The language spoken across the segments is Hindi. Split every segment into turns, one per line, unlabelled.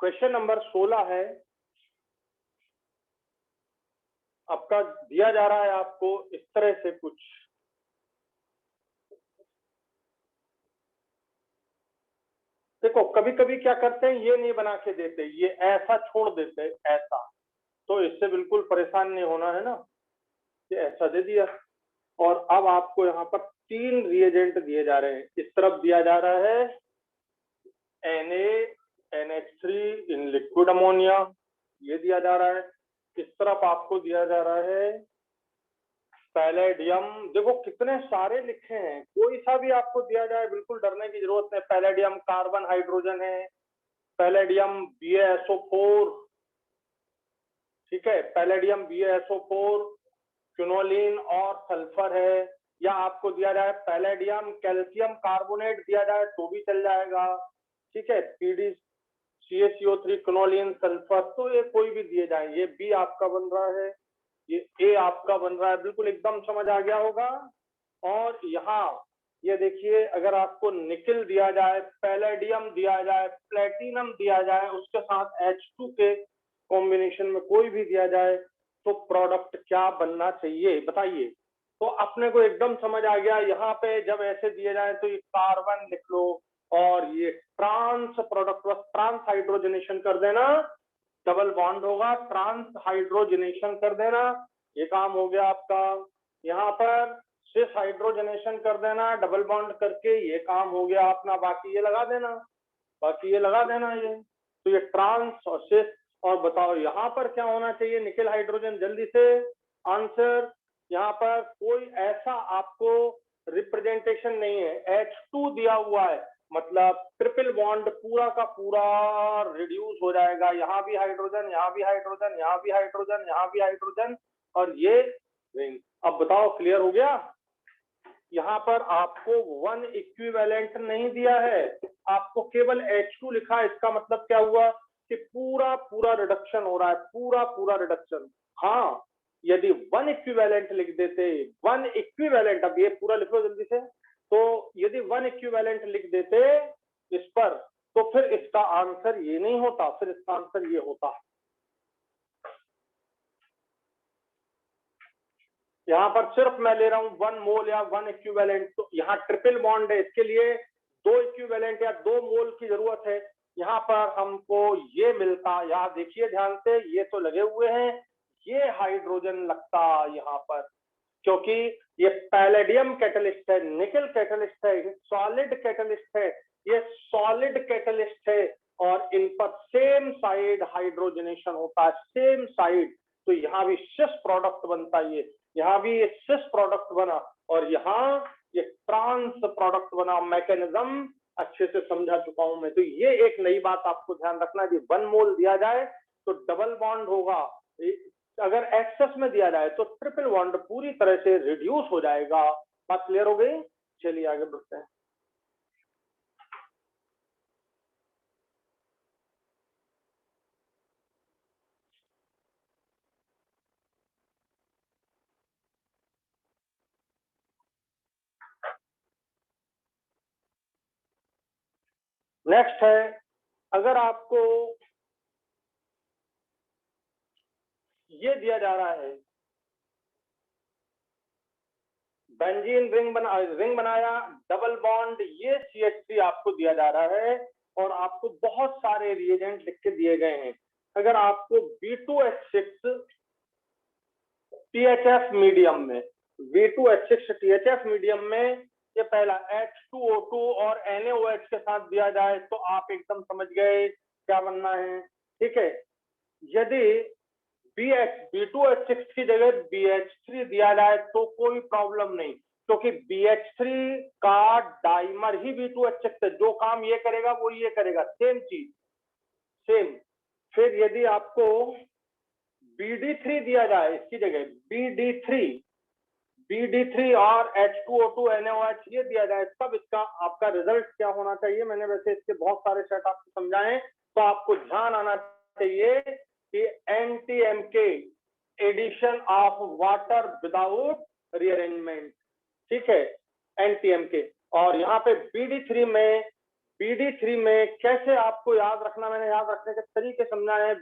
क्वेश्चन नंबर 16 है आपका। दिया जा रहा है आपको इस तरह से कुछ, देखो कभी कभी क्या करते हैं, ये नहीं बना के देते, ये ऐसा छोड़ देते ऐसा, तो इससे बिल्कुल परेशान नहीं होना है ना, ये ऐसा दे दिया। और अब आपको यहाँ पर 3 रिएजेंट दिए जा रहे हैं। इस तरफ दिया जा रहा है NaNH3 इन लिक्विड अमोनिया, ये दिया जा रहा है। इस तरफ आपको दिया जा रहा है पैलेडियम। देखो कितने सारे लिखे हैं, कोई सा भी आपको दिया जाए बिल्कुल डरने की जरूरत नहीं। पैलेडियम कार्बन हाइड्रोजन है, पैलेडियम BaSO4, ठीक है, पैलेडियम BaSO4 क्विनोलिन और सल्फर है। या आपको दिया जाए पैलेडियम कैल्शियम कार्बोनेट दिया जाए तो भी चल जाएगा, ठीक है, PdCaCO3 क्विनोलिन सल्फर, तो ये कोई भी दिए जाए। ये बी आपका बन रहा है, ये ए आपका बन रहा है, बिल्कुल एकदम समझ आ गया होगा। और यहाँ ये देखिए, अगर आपको निकिल दिया जाए, पैलेडियम दिया जाए, प्लेटिनम दिया जाए, उसके साथ H2 के कॉम्बिनेशन में कोई भी दिया जाए, तो प्रोडक्ट क्या बनना चाहिए बताइए। तो अपने को एकदम समझ आ गया। यहाँ पे जब ऐसे दिए जाए तो ये कार्बन लिख लो, और ये ट्रांस प्रोडक्ट, बस ट्रांस हाइड्रोजनेशन कर देना, डबल बॉन्ड होगा, ट्रांस हाइड्रोजनेशन कर देना, ये काम हो गया आपका। यहाँ पर सिस हाइड्रोजनेशन कर देना डबल बॉन्ड करके, ये काम हो गया अपना। बाकी ये लगा देना, बाकी ये लगा देना ये। तो ये ट्रांस और सिस। और बताओ यहाँ पर क्या होना चाहिए, निकेल हाइड्रोजन, जल्दी से आंसर। यहाँ पर कोई ऐसा आपको रिप्रेजेंटेशन नहीं है, H2 दिया हुआ है, मतलब ट्रिपल बॉन्ड पूरा का पूरा रिड्यूस हो जाएगा। यहाँ भी हाइड्रोजन, यहाँ भी हाइड्रोजन, यहाँ भी हाइड्रोजन, यहाँ भी हाइड्रोजन, और ये रिंग। अब बताओ क्लियर हो गया। यहाँ पर आपको 1 इक्विवेलेंट नहीं दिया है, आपको केवल H2 लिखा है। इसका मतलब क्या हुआ कि पूरा पूरा रिडक्शन हो रहा है, पूरा पूरा रिडक्शन। हाँ, यदि 1 इक्विवेलेंट लिख देते, 1 इक्विवेलेंट, अब ये पूरा लिख लो जल्दी से, तो यदि 1 इक्विवेलेंट लिख देते इस पर, तो फिर इसका आंसर ये नहीं होता, फिर इसका आंसर ये होता। यहाँ पर सिर्फ मैं ले रहा हूँ 1 मोल या 1 इक्विवेलेंट, तो यहाँ ट्रिपल बॉन्ड है, इसके लिए 2 इक्विवेलेंट या 2 मोल की जरूरत है। यहाँ पर हमको ये मिलता, यहाँ देखिए ध्यान से, ये तो लगे हुए हैं, ये हाइड्रोजन लगता यहाँ पर, क्योंकि ये पैलेडियम कैटलिस्ट है, निकल कैटलिस्ट है, सॉलिड कैटलिस्ट है, ये सॉलिड कैटलिस्ट है, और इन पर सेम साइड हाइड्रोजनेशन होता है, सेम साइड। तो यहाँ भी सिस प्रोडक्ट बनता है, ये यहाँ भी ये सिस प्रोडक्ट बना, और यहाँ ये ट्रांस प्रोडक्ट बना। मैकेनिज्म अच्छे से समझा चुका हूं मैं। तो ये एक नई बात आपको ध्यान रखना है, 1 मोल दिया जाए तो डबल बॉन्ड होगा, अगर एक्सेस में दिया जाए तो ट्रिपल बॉन्ड पूरी तरह से रिड्यूस हो जाएगा। बात क्लियर हो गई, चलिए आगे बढ़ते हैं। नेक्स्ट है, अगर आपको ये दिया जा रहा है, बेंजीन रिंग बनाया, डबल बॉन्ड, ये CH3 आपको दिया जा रहा है, और आपको बहुत सारे रिएजेंट लिख के दिए गए हैं। अगर आपको B2H6 THF मीडियम में, B2H6 THF मीडियम में ये पहला H2O2 और NaOH के साथ दिया जाए, तो आप एकदम समझ गए क्या बनना है, ठीक है। यदि B2H6 की जगह BH3 दिया जाए तो कोई प्रॉब्लम नहीं, क्योंकि BH3 का डाइमर ही B2H6 है, जो काम ये करेगा वो ये करेगा, सेम चीज सेम। फिर यदि आपको BD3 दिया जाए इसकी जगह, BD3 और H2O2 NaOH ये दिया जाए, तब इसका आपका रिजल्ट क्या होना चाहिए। मैंने वैसे इसके बहुत सारे सेट आपको समझाए, तो आपको ध्यान आना चाहिए कि NTMK addition of water without rearrangement, ठीक है, NTMK। और यहाँ पे BD3 में BD3 में कैसे आपको याद रखना, मैंने याद रखने के तरीके समझाए हैं।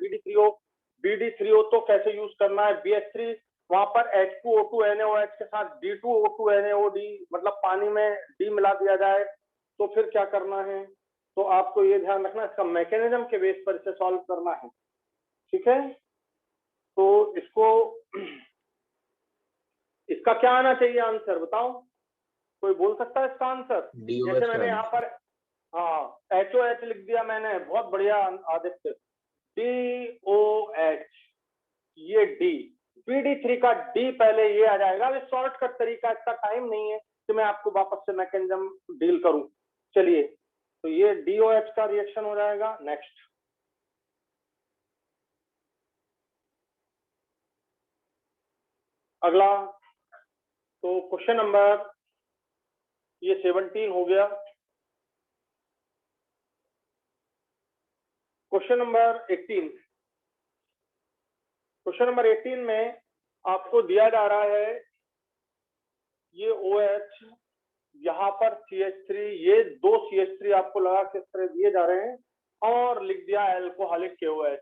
BD3O तो कैसे यूज करना है। BH3 वहां पर H2O2 NaOH के साथ D2O2 NaOD, मतलब पानी में D मिला दिया जाए तो फिर क्या करना है। तो आपको ये ध्यान रखना, इसका मैकेनिज्म के बेस पर इसे सॉल्व करना है, ठीक है। तो इसका क्या आना चाहिए आंसर, बताओ, कोई बोल सकता है इसका आंसर। जैसे मैंने यहाँ पर HOH लिख दिया मैंने, बहुत बढ़िया आदित्य। DOH, ये D, BD3 का D पहले ये आ जाएगा। अब शॉर्टकट तरीका, इसका टाइम नहीं है कि मैं आपको वापस से मैकेनिज्म डील करूं। चलिए, तो ये DOH का रिएक्शन हो जाएगा। नेक्स्ट, अगला, तो क्वेश्चन नंबर ये 17 हो गया। क्वेश्चन नंबर 18, क्वेश्चन नंबर 18 में आपको दिया जा रहा है ये OH, यहाँ पर CH3, ये दो CH3 आपको लगा के इस तरह दिए जा रहे हैं, और लिख दिया एल्कोहलिक KOH।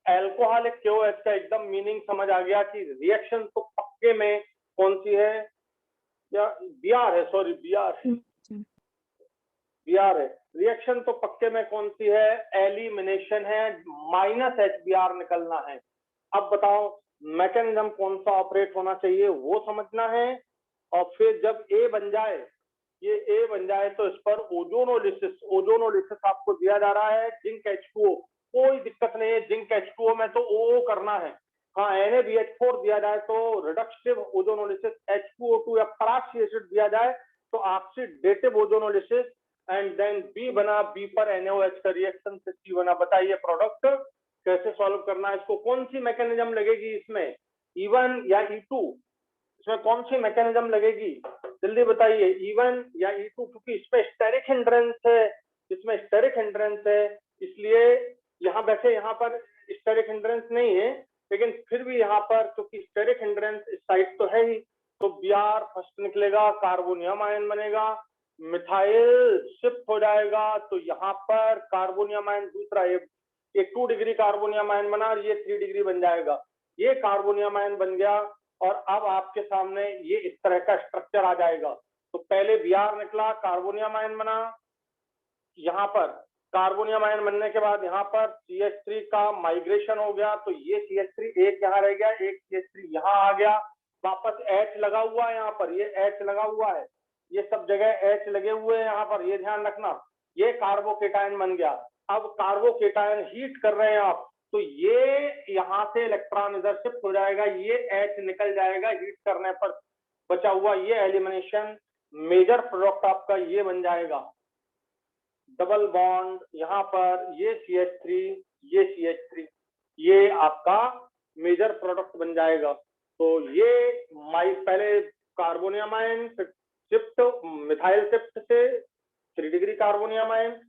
एल्कोहलिक KOH का एकदम मीनिंग समझ आ गया कि रिएक्शन तो पक्के में कौन सी है, या BR है, सॉरी BR है। रिएक्शन तो पक्के में कौन सी है, एलिमिनेशन है, -HBr निकलना है। अब बताओ मैकेनिज्म कौन सा ऑपरेट होना चाहिए वो समझना है। और फिर जब A बन जाए, ये A बन जाए, तो इस पर ओजोनोलिसिस आपको दिया जा रहा है। जिंक H2O, कोई दिक्कत नहीं है, जिंक H2O में तो O करना है। हाँ, NaBH4 दिया जाए तो रिडक्टिव ओजोनोलिसिस, H2O2 या पराक्सी एसिड दिया जाए तो oxidative ozonolysis, and then B बना, B पर NaOH का रिएक्शन से C बना। बताइए प्रोडक्ट कैसे सॉल्व करना है इसको, कौन सी मैकेनिज्म लगेगी इसमें, E1 या E2, इसमें कौन सी मैकेनिज्म लगेगी, जल्दी बताइए, E1 या E2, क्योंकि इसमें स्टेरिक हिंड्रेंस है, इसमें स्टेरिक हिंड्रेंस है, इसलिए यहाँ वैसे यहाँ पर स्टेरिक हिंड्रेंस नहीं है, लेकिन फिर भी यहाँ पर क्योंकि स्टेरिक हिंड्रेंस इस साइड तो है ही, तो Br फर्स्ट निकलेगा, कार्बोनियम आयन बनेगा, मिथाइल शिफ्ट हो जाएगा, तो यहाँ पर कार्बोनियम आयन दूसरा, ये 2 डिग्री कार्बोनियम आयन बना और ये 3 डिग्री बन जाएगा, ये कार्बोनियम आयन बन गया। और अब आपके सामने ये इस तरह का स्ट्रक्चर आ जाएगा। तो पहले Br निकला, कार्बोनियम आयन बना, यहाँ पर कार्बोनियम आयन बनने के बाद यहाँ पर CH3 का माइग्रेशन हो गया, तो ये CH3 एक यहाँ रह गया, एक CH3 यहाँ आ गया, वापस H लगा हुआ है, यहाँ पर ये H लगा हुआ है, ये सब जगह H लगे हुए हैं यहाँ पर, ये ध्यान रखना, ये कार्बोकेटायन बन गया। अब कार्बोकेटायन हीट कर रहे हैं आप, तो ये यहाँ से इलेक्ट्रॉन इधर शिफ्ट हो जाएगा, ये H निकल जाएगा हीट करने पर, बचा हुआ ये एलिमिनेशन, मेजर प्रोडक्ट आपका ये बन जाएगा, डबल बॉन्ड यहाँ पर, ये CH3, ये CH3, ये आपका मेजर प्रोडक्ट बन जाएगा। तो ये पहले carbonium ion shift, methyl shift से 3 degree carbonium ion,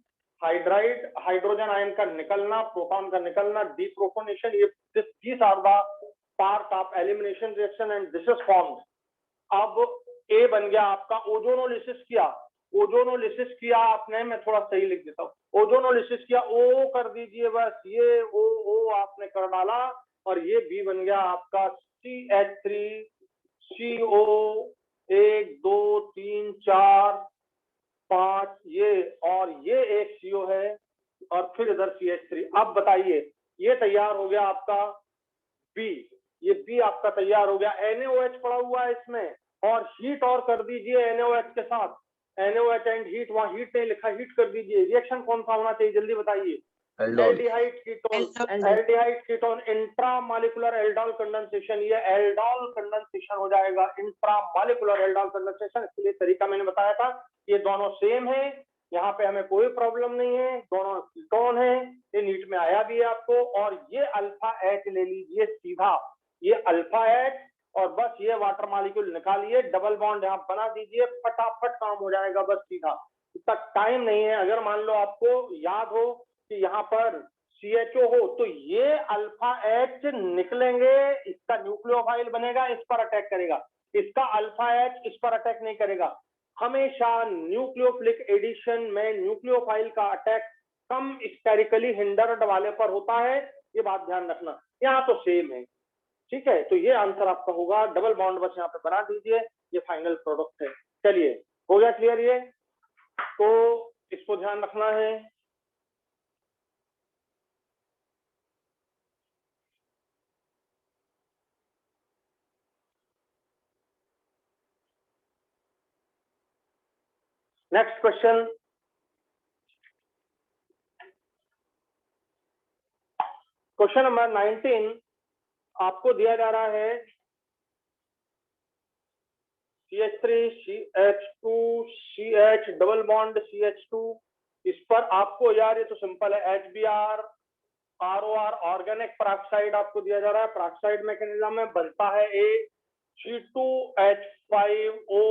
hydride hydrogen ion का निकलना, प्रोटॉन का निकलना, डीप्रोटोनेशन, ये these are the part of elimination reaction and this is formed। अब A बन गया आपका, ओजोनोलिसिस किया, ओजोनोलिसिस किया आपने, मैं थोड़ा सही लिख देता हूँ, ओजोनोलिसिस किया, O कर दीजिए बस, ये O आपने कर डाला, और ये B बन गया आपका CH3, CO, 1 2 3 4 5, ये, और ये एक CO है, और फिर इधर CH3। अब बताइए, ये तैयार हो गया आपका B, ये B आपका तैयार हो गया, NaOH पड़ा हुआ है इसमें, और हीट और कर दीजिए NaOH के साथ, NaOH एंड हीट, वहां हीट नहीं लिखा, हीट कर दीजिए। रिएक्शन कौन सा होना चाहिए, जल्दी बताइए, aldehyde ketone, intramolecular aldol condensation, ये एल्डोल कंडेंसेशन हो जाएगा, इंट्रामॉलिक्यूलर एल्डोल कंडेंसेशन। इसलिए तरीका मैंने बताया था, ये दोनों सेम है, यहाँ पे हमें कोई प्रॉब्लम नहीं है, दोनों कीटोन है, ये नीट में आया भी है आपको। और ये अल्फा H ले लीजिए सीधा, ये अल्फा H, और बस ये वाटर मॉलिक्यूल निकालिए, डबल बॉन्ड यहाँ बना दीजिए, फटाफट काम हो जाएगा, बस सीधा, इतना टाइम नहीं है। अगर मान लो आपको याद हो कि यहाँ पर CHO हो, तो ये अल्फा H निकलेंगे, इसका न्यूक्लियोफाइल बनेगा, इस पर अटैक करेगा, इसका अल्फा H इस पर अटैक नहीं करेगा। हमेशा न्यूक्लियोफिलिक एडिशन में न्यूक्लियोफाइल का अटैक कम स्टेरिकली हिंडर्ड वाले पर होता है, ये बात ध्यान रखना। यहाँ तो सेम है, ठीक है, तो ये आंसर आपका होगा। डबल बॉन्ड बस यहाँ पे बना दीजिए, ये फाइनल प्रोडक्ट है। चलिए, हो गया क्लियर ये, तो इसको ध्यान रखना है। नेक्स्ट क्वेश्चन, क्वेश्चन नंबर 19 आपको दिया जा रहा है CH3 CH2 CH double bond CH2। इस पर आपको यार ये तो सिंपल है, HBr ROR ऑर्गेनिक पेरोक्साइड आपको दिया जा रहा है। पेरोक्साइड मैकेनिज्म में बनता है C2H5O,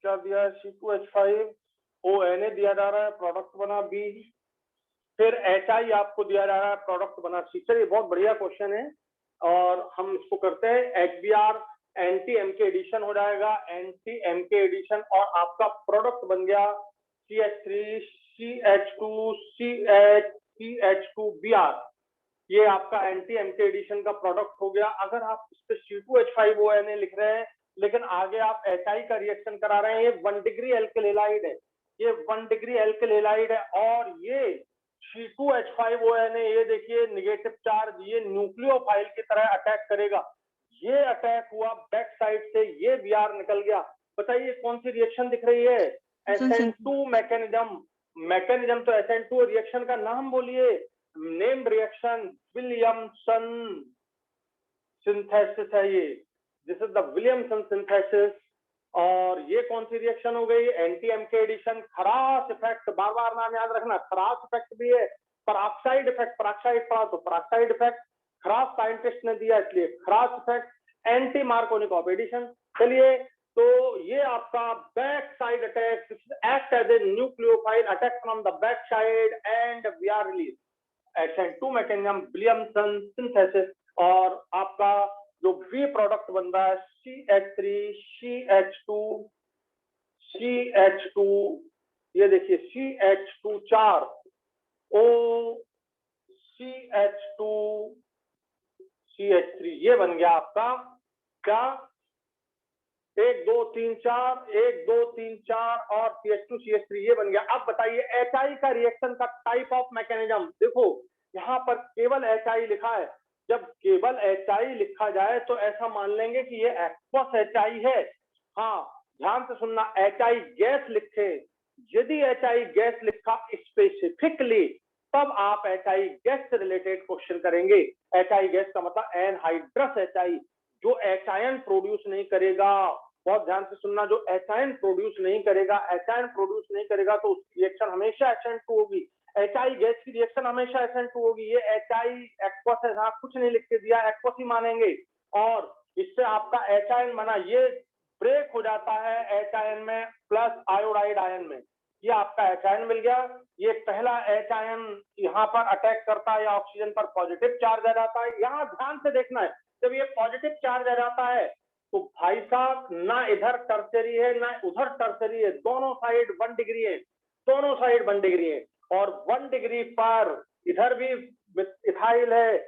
क्या दिया है, C2H5ONA दिया जा रहा है, प्रोडक्ट बना B। फिर HI आपको दिया जा रहा है, प्रोडक्ट बना C। चलिए, बहुत बढ़िया क्वेश्चन है और हम इसको करते हैं। HBr एंटी एमके एडिशन हो जाएगा, एंटी एमके एडिशन, और आपका प्रोडक्ट बन गया CH3 CH2 CH2Br। ये आपका एंटी एमके एडिशन का प्रोडक्ट हो गया। अगर आप इस पे C2H5ONA लिख रहे हैं लेकिन आगे आप HI का रिएक्शन करा रहे हैं, ये 1 डिग्री एल्केलाइड है, ये 1 डिग्री एल्केलाइड है, और ये C2H5ONA, ये देखिए नेगेटिव चार्ज, ये न्यूक्लियोफाइल की तरह अटैक करेगा। ये अटैक हुआ बैक साइड से, ये Br निकल गया। बताइए कौन सी रिएक्शन दिख रही है? SN2 mechanism. तो SN2 रिएक्शन का नाम बोलिए, नेम्ड रिएक्शन विलियमसन सिंथेसिस है ये, this is the Williamson synthesis. और ये कौन सी रिएक्शन हो गई? Anti MK addition. Kharasch effect, बार बार नाम याद रखना, खरास इफेक्ट भी है, पेरोक्साइड इफेक्ट, पेरोक्साइड पढ़ा तो पेरोक्साइड इफेक्ट, खरास साइंटिस्ट ने दिया इसलिए Kharasch effect, anti Markovnikov addition. चलिए, तो ये आपका back side attack act as a nucleophile attack from the back side and we are release SN2 mechanism Williamson synthesis. और आपका जो बी प्रोडक्ट बन रहा है CH3 CH2, ये देखिए CH2 4 O CH2 CH3, ये बन गया आपका क्या, 1 2 3 4 1 2 3 4 और CH2 CH3, ये बन गया। अब बताइए HI का रिएक्शन का टाइप ऑफ मैकेनिज्म। देखो यहाँ पर केवल HI लिखा है, जब केवल HI लिखा जाए तो ऐसा मान लेंगे कि ये एक्वस HI है। हाँ, ध्यान से सुनना, HI गैस लिखे, यदि HI गैस लिखा स्पेसिफिकली तब आप HI गैस से रिलेटेड क्वेश्चन करेंगे। HI गैस का मतलब एनहाइड्रस HI, जो एचायन प्रोड्यूस नहीं करेगा। बहुत ध्यान से सुनना, जो एचायन प्रोड्यूस नहीं करेगा, एचायन प्रोड्यूस नहीं करेगा तो उसकी रिएक्शन हमेशा SN2 होगी। HI गैस की रिएक्शन हमेशा SN2 होगी। ये HI एक्वस है, जहां कुछ नहीं लिख के दिया, एक्वस ही मानेंगे। और इससे आपका एचायन बना, ये ब्रेक हो जाता है एचायन में प्लस आयोडाइड आयन में, ये आपका एचायन मिल गया। ये पहला एचायन यहाँ पर अटैक करता है या ऑक्सीजन पर पॉजिटिव चार्ज आ जाता है। यहाँ ध्यान से देखना है, जब ये पॉजिटिव चार्ज आ जाता है तो भाई साहब ना इधर टर्सरी है ना उधर टर्सरी है, दोनों साइड 1 डिग्री है, दोनों साइड 1 डिग्री है। और 1 डिग्री पर इधर भी इथाइल है,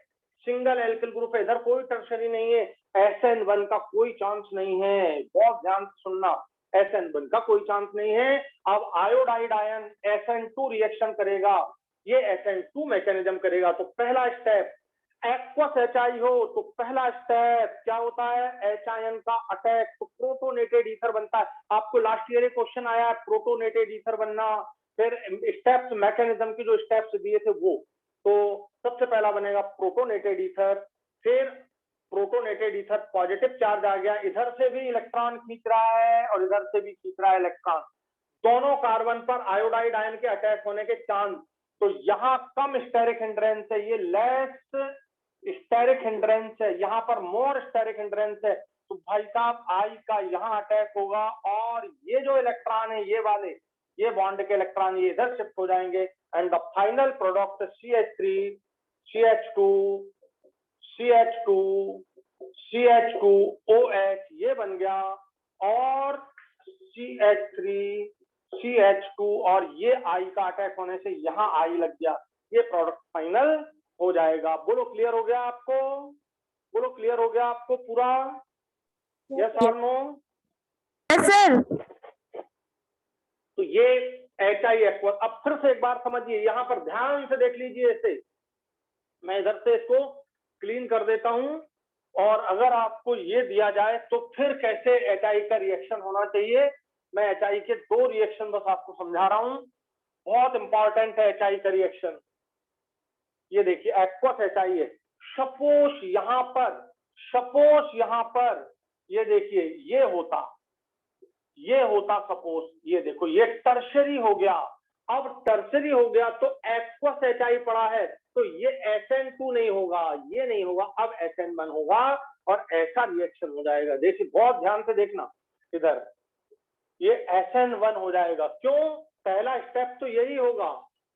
सिंगल एल्किल ग्रुप है, इधर कोई टर्सरी नहीं है, SN1 का कोई चांस नहीं है। बहुत ध्यान से सुनना, SN1 का कोई चांस नहीं है। अब आयोडाइड आयन SN2 रिएक्शन करेगा, ये SN2 मैकेनिज्म करेगा। तो पहला स्टेप, एक्वस HI हो तो पहला स्टेप क्या होता है, HIN का अटैक, तो प्रोटोनेटेड ईथर बनता है। आपको लास्ट ईयर क्वेश्चन आया है प्रोटोनेटेड ईथर बनना, फिर स्टेप्स मैकेनिज्म की जो स्टेप्स दिए थे वो, तो सबसे पहला बनेगा प्रोटोनेटेड ईथर। फिर प्रोटोनेटेड ईथर पॉजिटिव चार्ज आ गया, इधर से भी इलेक्ट्रॉन खींच रहा है और इधर से भी खींच रहा है इलेक्ट्रॉन, दोनों कार्बन पर आयोडाइड आयन के अटैक होने के चांस। तो यहाँ कम स्टेरिक हिंड्रेंस है, ये लेस स्टेरिक हिंड्रेंस है, यहाँ पर मोर स्टेरिक हिंड्रेंस है। तो भाई साहब आई का यहाँ अटैक होगा और ये जो इलेक्ट्रॉन है, ये वाले, ये बॉन्ड के इलेक्ट्रॉन ये इधर शिफ्ट हो जाएंगे and the final product CH3 CH2 CH2 CH2OH ये बन गया। और CH3CH2 और ये I का अटैक होने से यहाँ I लग गया, ये प्रोडक्ट फाइनल हो जाएगा। बोलो क्लियर हो गया आपको? बोलो क्लियर हो गया आपको पूरा? यस और नो?
Yes sir.
तो ये HI एक्वस। अब फिर से एक बार समझिए, यहाँ पर ध्यान से देख लीजिए इसे। मैं इधर से इसको क्लीन कर देता हूं, और अगर आपको ये दिया जाए तो फिर कैसे HI का रिएक्शन होना चाहिए, मैं HI के 2 रिएक्शन बस आपको समझा रहा हूं, बहुत इंपॉर्टेंट है HI का रिएक्शन। ये देखिए एक्वस HI है। सपोज यहाँ पर ये देखिए ये होता सपोज, ये देखो ये टर्शरी हो गया। अब टर्शरी हो गया तो एक्वस HI पड़ा है, तो ये SN2 नहीं होगा, ये नहीं होगा, अब SN1 होगा और ऐसा रिएक्शन हो जाएगा। देखिए बहुत ध्यान से देखना, इधर ये SN1 हो जाएगा। क्यों? पहला स्टेप तो यही होगा,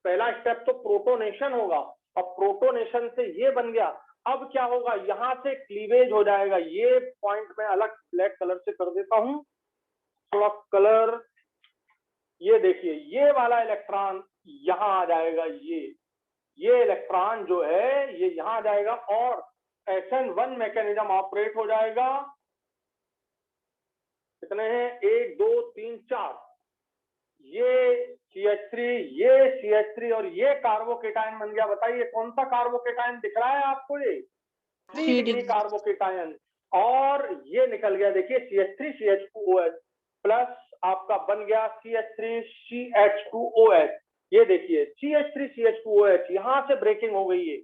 पहला स्टेप तो प्रोटोनेशन होगा, और प्रोटोनेशन से ये बन गया। अब क्या होगा, यहां से क्लीवेज हो जाएगा। ये पॉइंट में अलग ब्लैक कलर से कर देता हूं, थोड़ा कलर। ये देखिए ये वाला इलेक्ट्रॉन यहां आ जाएगा, ये इलेक्ट्रॉन जो है ये यहां आ जाएगा और SN1 मैकेनिज्म ऑपरेट हो जाएगा। कितने हैं? 1 2 3 4। ये CH3 और ये कार्बोकेटायन बन गया। बताइए कौन सा कार्बोकेटायन दिख रहा है आपको? ये 3 डिग्री कार्बोकेटायन। और ये निकल गया, देखिए CH3CH2OH प्लस आपका बन गया CH3CH2OH। ये देखिए CH3CH2OH यहां से ब्रेकिंग हो गई है,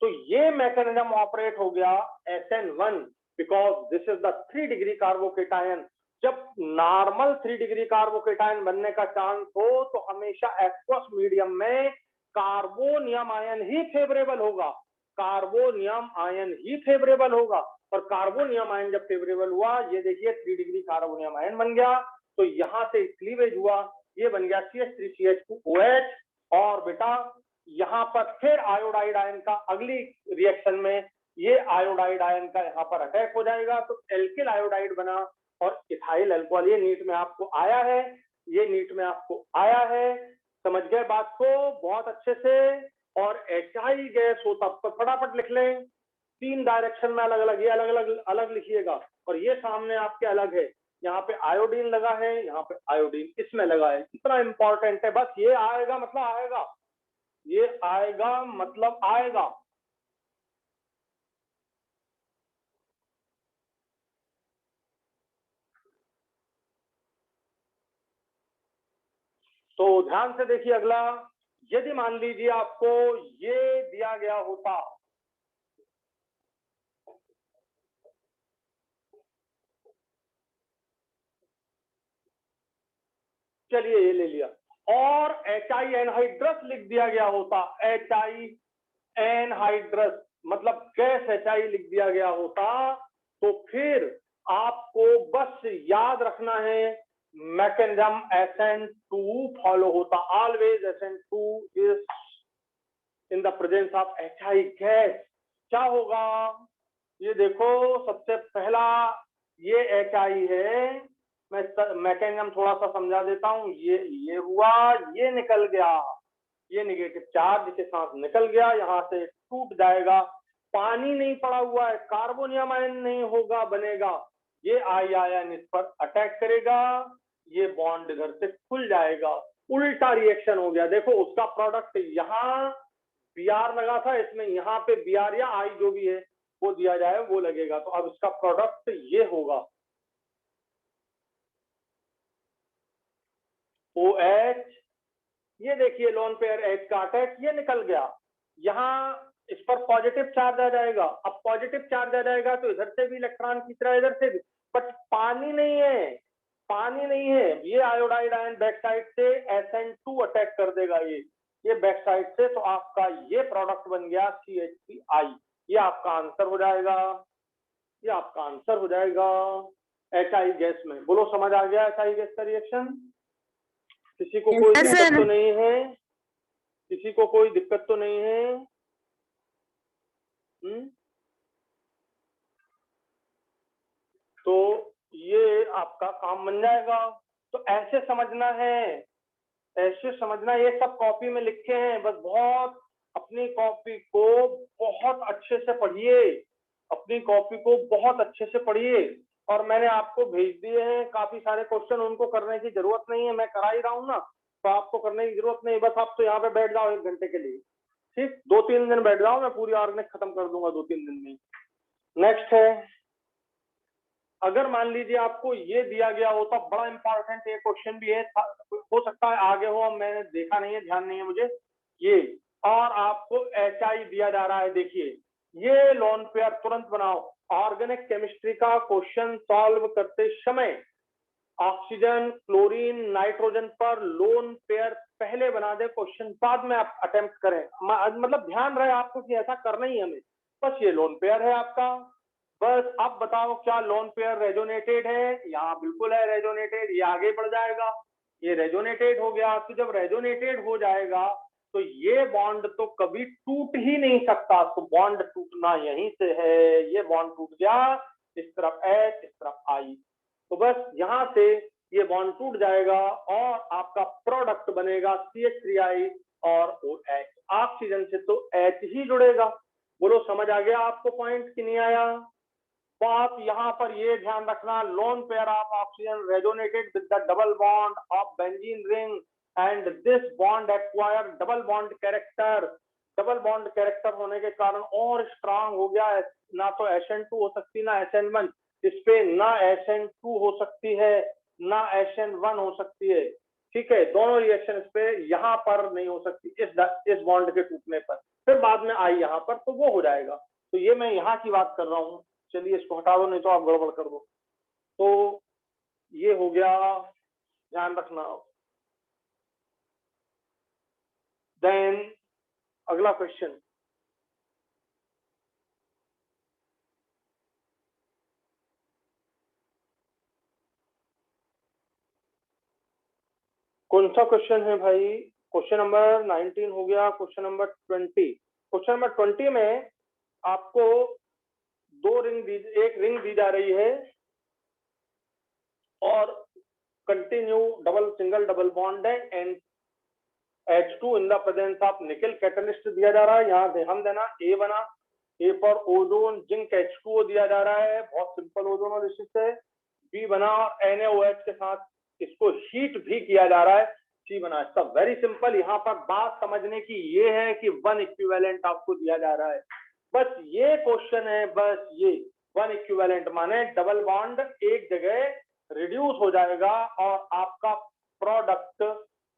तो ये मैकेनिज्म ऑपरेट हो गया SN1, because this is the 3 degree carbocation. जब नॉर्मल 3 डिग्री कार्बोकेटायन बनने का चांस हो तो हमेशा एक्वस मीडियम में कार्बोनियम आयन ही फेवरेबल होगा, कार्बोनियम आयन ही फेवरेबल होगा। और कार्बोनियम आयन जब फेवरेबल हुआ, ये देखिए 3 डिग्री कार्बोनियम आयन बन गया, तो यहां से क्लीवेज हुआ, ये बन गया CH3CH2OH। और बेटा यहाँ पर फिर आयोडाइड आयन का अगली रिएक्शन में ये आयोडाइड आयन का यहाँ पर अटैक हो जाएगा, तो एल्किल आयोडाइड बना और इथाइल अल्कोहल। ये नीट में आपको आया है, ये नीट में आपको आया है। समझ गए बात को बहुत अच्छे से? और HI गैस होता तो फटाफट लिख लें, 3 डायरेक्शन में अलग अलग, ये अलग लिखिएगा, और ये सामने आपके अलग है। यहाँ पे आयोडीन लगा है, यहाँ पे आयोडीन इसमें लगा है। इतना इंपॉर्टेंट है, बस ये आएगा मतलब आएगा, ये आएगा मतलब आएगा। तो ध्यान से देखिए अगला, यदि मान लीजिए आपको ये दिया गया होता, चलिए ये ले लिया, और HI एनहाइड्रस लिख दिया गया होता, HI एनहाइड्रस मतलब गैस HI लिख दिया गया होता, तो फिर आपको बस याद रखना है मैकेनिज्म SN2 फॉलो होता। Always SN2 is in the presence of HI gas. क्या होगा? ये देखो सबसे पहला ये HI है, मैं मैकेनिज्म थोड़ा सा समझा देता हूं। ये हुआ, ये निकल गया, ये निगेटिव चार्ज के साथ निकल गया, यहां से टूट जाएगा। पानी नहीं पड़ा हुआ है, कार्बोनियम आयन नहीं होगा बनेगा, ये I आयन इस पर अटैक करेगा, ये बॉन्ड इधर से खुल जाएगा, उल्टा रिएक्शन हो गया। देखो उसका प्रोडक्ट यहाँ Br लगा था, इसमें यहाँ पे Br या I जो भी है वो दिया जाए वो लगेगा, तो अब इसका प्रोडक्ट ये होगा OH। ये देखिए लोन पेयर H का अटैक, ये निकल गया, यहाँ इस पर पॉजिटिव चार्ज आ जाएगा। अब पॉजिटिव चार्ज आ जाएगा तो इधर से भी इलेक्ट्रॉन की तरह इधर से भी, बट पानी नहीं है, पानी नहीं है। ये आयोडाइड आयन बैक साइड से SN2 अटैक कर देगा, ये बैक साइड से, तो आपका ये प्रोडक्ट बन गया CH3I। ये आपका आंसर हो जाएगा, ये आपका आंसर हो जाएगा HI गैस में। बोलो समझ आ गया HI गैस का रिएक्शन? किसी को कोई दिक्कत तो नहीं है? किसी को कोई दिक्कत तो नहीं है? तो ये आपका काम बन जाएगा। तो ऐसे समझना है, ऐसे समझना। ये सब कॉपी में लिखे हैं, बस बहुत अपनी कॉपी को बहुत अच्छे से पढ़िए, अपनी कॉपी को बहुत अच्छे से पढ़िए। और मैंने आपको भेज दिए हैं काफी सारे क्वेश्चन, उनको करने की जरूरत नहीं है, मैं करा ही रहा हूँ ना, तो आपको करने की जरूरत नहीं। बस आप तो यहाँ पे बैठ जाओ 1 घंटे के लिए, ठीक, 2-3 दिन बैठ जाओ, मैं पूरी ऑर्गेनिक खत्म कर दूंगा 2-3 दिन में। नेक्स्ट है, अगर मान लीजिए आपको ये दिया गया होता, बड़ा इंपॉर्टेंट ये क्वेश्चन भी है, हो सकता है आगे हो, मैंने देखा नहीं है, ध्यान नहीं है मुझे ये, और आपको HI दिया जा रहा है। देखिए ये लोन पेयर तुरंत बनाओ। ऑर्गेनिक केमिस्ट्री का क्वेश्चन सॉल्व करते समय ऑक्सीजन, क्लोरीन, नाइट्रोजन पर लोन पेयर पहले बना दे क्वेश्चन, बाद में आप अटेम्प्ट करें। मतलब ध्यान रहे आपको कि ऐसा करना ही हमें। बस ये लोन पेयर है आपका। बस अब बताओ क्या लोन पेयर रेजोनेटेड है? यहाँ बिल्कुल है रेजोनेटेड, ये आगे बढ़ जाएगा, ये रेजोनेटेड हो गया। तो जब रेजोनेटेड हो जाएगा तो ये बॉन्ड तो कभी टूट ही नहीं सकता, तो बॉन्ड टूटना यहीं से है। ये बॉन्ड टूट गया, इस तरफ H, इस तरफ I, तो बस यहां से ये बॉन्ड टूट जाएगा और आपका प्रोडक्ट बनेगा CH3I और OH। ऑक्सीजन से तो H ही जुड़ेगा। बोलो समझ आ गया आपको पॉइंट कि नहीं आया? तो आप यहाँ पर ये ध्यान रखना, lone pair of oxygen resonated with the double bond of benzene ring and this bond acquire double bond character. Double bond character होने के कारण और स्ट्रांग हो गया। ना तो SN2 हो सकती, ना SN1, इस पे ना SN2 हो सकती है, ना SN1 हो सकती है, ठीक है। दोनों रिएक्शन पे यहाँ पर नहीं हो सकती इस बॉन्ड के टूटने पर। फिर बाद में आई यहाँ पर, तो वो हो जाएगा। तो ये मैं यहाँ की बात कर रहा हूँ। चलिए इसको हटा दो, नहीं तो आप गड़बड़ कर दो। तो ये हो गया, ध्यान रखना। देन अगला क्वेश्चन, कौन सा क्वेश्चन है भाई? क्वेश्चन नंबर 19 हो गया, क्वेश्चन नंबर 20। क्वेश्चन नंबर 20 में आपको एक रिंग दी जा रही है और continue double single double bond है and H2 in the presence of nickel catalyst दिया जा रहा है। यहाँ ध्यान देना, A बना, A पर ओजोन जिंक H2O दिया जा रहा है, बहुत सिंपल ओजोनोलिसिस है। B बना और NaOH के साथ इसको हीट भी किया जा रहा है, C बना। इसका वेरी सिंपल, यहाँ पर बात समझने की ये है कि 1 इक्विवेलेंट आपको दिया जा रहा है। बस ये क्वेश्चन है, बस ये 1 इक्विवेलेंट माने डबल बॉन्ड एक जगह रिड्यूस हो जाएगा और आपका प्रोडक्ट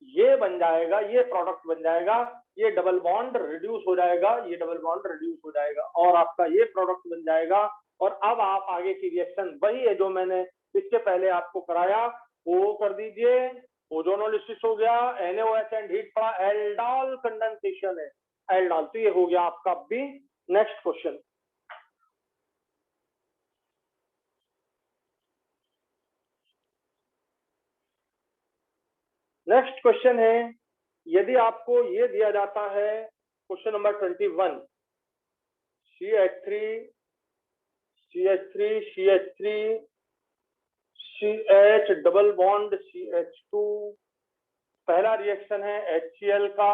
ये बन जाएगा, ये प्रोडक्ट बन जाएगा, ये डबल बॉन्ड रिड्यूस हो जाएगा, ये डबल बॉन्ड रिड्यूस हो जाएगा और आपका ये प्रोडक्ट बन जाएगा। और अब आप आगे की रिएक्शन वही है जो मैंने इसके पहले आपको कराया, वो कर दीजिए। ओजोनोलिसिस हो गया, NaOH एंड हीट पड़ा, एल्डोल कंडेंसेशन है, एल्डोल। तो ये हो गया आपका B. Next question, next question है, यदि आपको ये दिया जाता है question number 21, CH3 CH3 CH3 CH double bond CH2, पहला रिएक्शन है HCl का,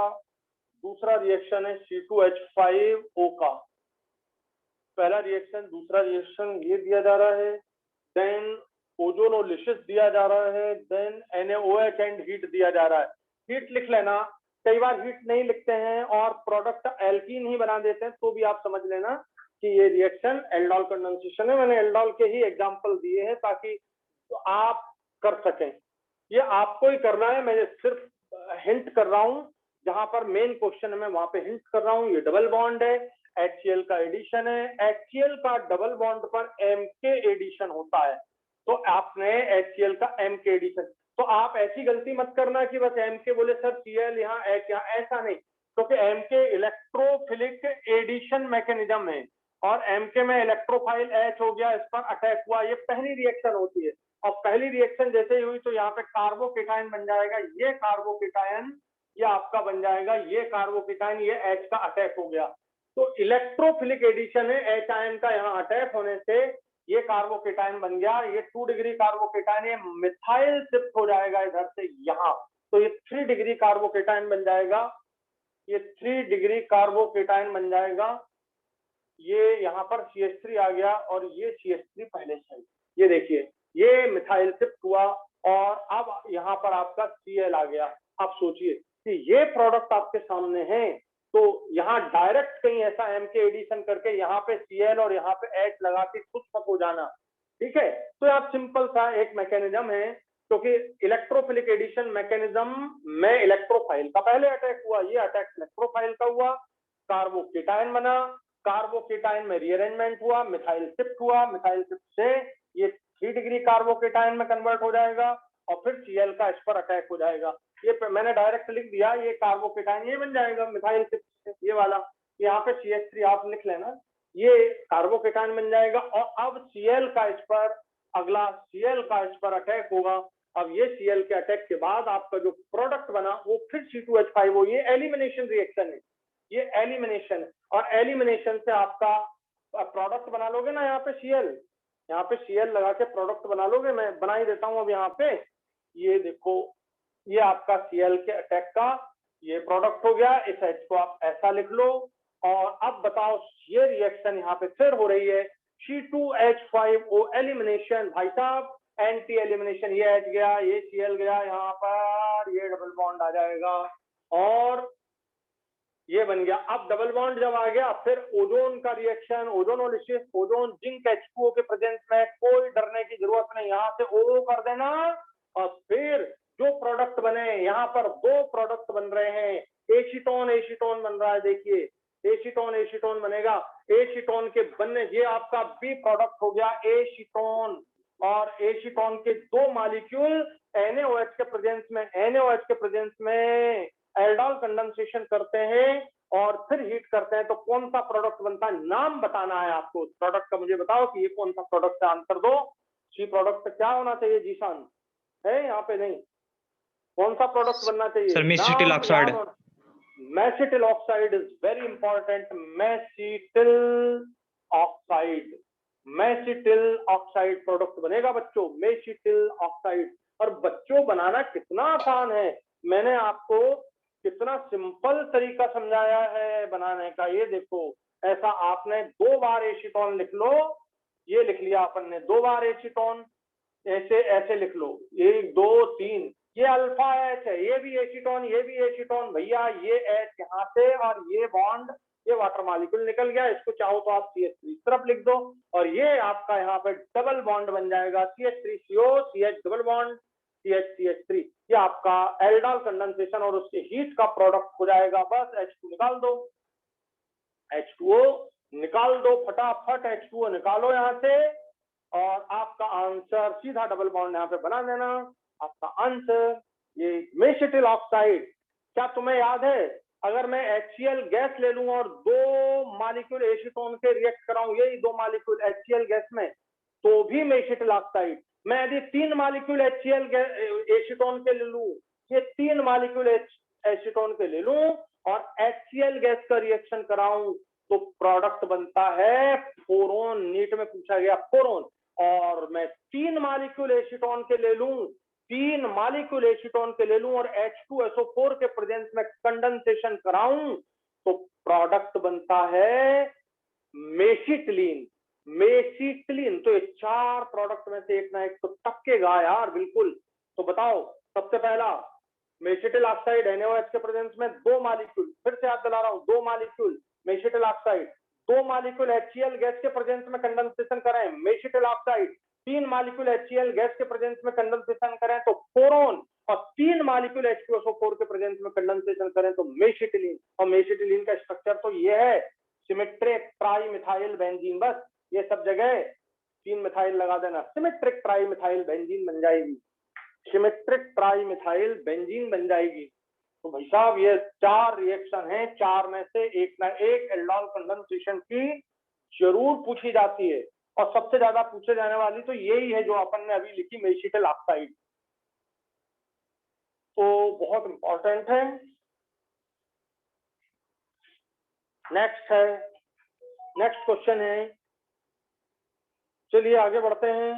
दूसरा रिएक्शन है C2H5O का। पहला रिएक्शन, दूसरा रिएक्शन ये दिया जा रहा है, देन ओजोनोलिसिस दिया जा रहा है, देन NaOH एंड हीट दिया जा रहा है। हीट लिख लेना, कई बार हीट नहीं लिखते हैं और प्रोडक्ट एल्कीन ही बना देते हैं, तो भी आप समझ लेना कि ये रिएक्शन एल्डोल कंडेंसेशन है। मैंने एल्डोल के ही एग्जांपल दिए हैं ताकि तो आप कर सकें। ये आपको ही करना है, मैं सिर्फ हिंट कर रहा हूं, जहां पर मेन क्वेश्चन है मैं वहां पे हिंट कर रहा हूं। ये डबल बॉन्ड है, HCl का एडिशन है, HCl का डबल बॉन्ड पर MK एडिशन होता है, तो आपने HCl का MK एडिशन, तो आप ऐसी गलती मत करना कि बस MK बोले सर Cl यहाँ H यहाँ, ऐसा नहीं, क्योंकि MK इलेक्ट्रोफिलिक एडिशन मैकेनिज्म है और MK में इलेक्ट्रोफाइल H हो गया, इस पर अटैक हुआ, ये पहली रिएक्शन होती है। और पहली रिएक्शन जैसे ही हुई तो यहाँ पे कार्बोकेटायन बन जाएगा, ये कार्बोकेटायन ये आपका बन जाएगा, ये कार्बोकेटायन, ये H का अटैक हो गया, तो इलेक्ट्रोफिलिक एडिशन है, H आयन का यहाँ अटैक होने से ये कार्बोकेटाइन बन गया, ये 2 डिग्री कार्बोकेटाइन, ये मिथाइल शिफ्ट हो जाएगा इधर से यहाँ, तो ये 3 डिग्री कार्बोकेटाइन बन जाएगा, ये 3 डिग्री कार्बोकेटाइन बन जाएगा। ये यहाँ पर CH3 आ गया और ये CH3 पहले से, ये देखिए ये मिथाइल शिफ्ट हुआ और अब यहाँ पर आपका Cl आ गया। आप सोचिए कि ये प्रोडक्ट आपके सामने है, तो यहाँ डायरेक्ट कहीं ऐसा MK एडिशन करके यहाँ पे Cl और यहाँ पे H लगा के खुद तक हो जाना, ठीक है। तो आप सिंपल सा एक मैकेनिज्म है, क्योंकि इलेक्ट्रोफिलिक एडिशन मैकेनिज्म में इलेक्ट्रोफाइल का पहले अटैक हुआ, ये अटैक इलेक्ट्रोफाइल का हुआ, कार्बोकेटाइन बना, कार्बोकेटाइन में रीअरेंजमेंट हुआ, मिथाइल शिफ्ट हुआ, मिथाइल शिफ्ट से ये 3 डिग्री कार्बोकेटाइन में कन्वर्ट हो जाएगा और फिर Cl का इस पर अटैक हो जाएगा। ये मैंने डायरेक्ट लिख दिया, ये कार्बोकेटाइन ये बन जाएगा मिथाइल शिफ्ट से, ये वाला यहाँ पे CH3 आप लिख लेना, ये कार्बोकेटाइन बन जाएगा। और अब Cl का इस पर, अगला Cl का इस पर अटैक होगा। अब ये Cl के अटैक के बाद आपका जो प्रोडक्ट बना वो फिर C2H5 हो, ये एलिमिनेशन रिएक्शन है, ये एलिमिनेशन, और एलिमिनेशन से आपका प्रोडक्ट बना लोगे ना, यहाँ पे Cl, यहाँ पे Cl लगा के प्रोडक्ट बना लोगे, मैं बना ही देता हूँ अब यहाँ पे, ये देखो ये आपका Cl के अटैक का ये प्रोडक्ट हो गया, इस H को आप ऐसा लिख लो। और अब बताओ ये रिएक्शन यहाँ पे फिर हो रही है, C2H5O एलिमिनेशन, भाई साहब एंटी एलिमिनेशन, ये H गया, ये Cl गया, यहाँ पर ये डबल बॉन्ड आ जाएगा और ये बन गया। अब डबल बॉन्ड जब आ गया फिर ओजोन का reaction, ozonolysis, ozone zinc H2O के प्रेजेंस में, कोई डरने की जरूरत नहीं, यहाँ से O कर देना और फिर जो प्रोडक्ट बने, यहाँ पर 2 प्रोडक्ट बन रहे हैं, एसीटोन एसीटोन बन रहा है, देखिए एसीटोन एसीटोन बनेगा, एसीटोन के बनने, ये आपका बी प्रोडक्ट हो गया एसीटोन, और एसीटोन के 2 मॉलिक्यूल NaOH के प्रेजेंस में, NaOH के प्रेजेंस में एल्डोल कंडेंसेशन करते हैं और फिर हीट करते हैं, तो कौन सा प्रोडक्ट बनता है, नाम बताना है आपको प्रोडक्ट का, मुझे बताओ कि ये कौन सा प्रोडक्ट है, आंसर दो। सी प्रोडक्ट क्या होना चाहिए, जीशान है यहाँ पे नहीं, कौन सा प्रोडक्ट बनना चाहिए,
sir mesityl oxide,
mesityl oxide is very important, mesityl oxide, mesityl oxide product बनेगा बच्चों, मेसिटिल ऑक्साइड। और बच्चों बनाना कितना आसान है, मैंने आपको कितना सिंपल तरीका समझाया है बनाने का, ये देखो ऐसा आपने 2 बार एसीटोन लिख लो, ये लिख लिया अपन ने 2 बार एसीटोन, ऐसे ऐसे लिख लो 1 2 3, ये अल्फा H है, ये भी एसीटोन, ये भी एसीटोन, भैया ये H यहाँ से और ये बॉन्ड, ये वाटर मॉलिक्यूल निकल गया, इसको चाहो तो आप CH3 तरफ लिख दो और ये आपका यहाँ पे डबल बॉन्ड बन जाएगा, CH3CO CH double bond CH3, ये आपका एल्डोल कंडेंसेशन और उसके हीट का प्रोडक्ट हो जाएगा। बस H2 निकाल दो, H2O निकाल दो, फटाफट H2O निकालो यहाँ से और आपका आंसर सीधा डबल बॉन्ड यहाँ पे बना देना, आपका आंसर ये मेसिटिल ऑक्साइड। क्या तुम्हें याद है, अगर मैं HCl गैस ले लूं और 2 मॉलिक्यूल एसीटोन के रिएक्ट कराऊं, यही 2 मॉलिक्यूल HCl गैस में, तो भी मेसिटिल ऑक्साइड। मैं यदि 3 मॉलिक्यूल HCl एसीटोन के ले लूं, ये 3 मॉलिक्यूल एसीटोन के ले लूं और HCl गैस का रिएक्शन कराऊं, तो प्रोडक्ट बनता है फोरोन, नीट में पूछा गया फोरोन। और मैं 3 मॉलिक्यूल एसीटोन के ले लूं, 3 मॉलिक्यूल एसीटोन के ले लूं और H2SO4 के प्रेजेंस में कंडेंसेशन कराऊं, तो प्रोडक्ट बनता है मेसिटिलीन, मेसिटिलीन। तो ये 4 प्रोडक्ट में से एक ना एक तो टपकेगा यार, बिल्कुल। तो बताओ, सबसे पहला मेसिटिल ऑक्साइड NaOH के प्रेजेंस में 2 मॉलिक्यूल, फिर से याद दिला रहा हूं, 2 molecule mesityl oxide, 2 molecule HCl gas के प्रेजेंस में कंडेंसेशन करें, mesityl oxide, 3 molecule HCl gas के प्रेजेंस में कंडेंसेशन करें तो फोरोन, और 3 मॉलिक्यूल H2SO4 के प्रेजेंस में कंडेंसेशन करें तो मेसिटिलीन। और मेसिटिलीन का स्ट्रक्चर तो ये है, सिमेट्रिक ट्राई मिथाइल बेंजीन, बस ये सब जगह 3 मिथाइल लगा देना, सिमेट्रिक ट्राई मिथाइल बेंजीन बन जाएगी, सिमेट्रिक ट्राई मिथाइल बेंजीन बन जाएगी। तो भाई साहब ये 4 रिएक्शन हैं, 4 में से एक ना एक एल्डोल कंडेंसेशन की जरूर पूछी जाती है, और सबसे ज्यादा पूछे जाने वाली तो यही है जो अपन ने अभी लिखी, मेसिटिल ऑक्साइड, तो बहुत इंपॉर्टेंट है। नेक्स्ट क्वेश्चन है चलिए आगे बढ़ते हैं।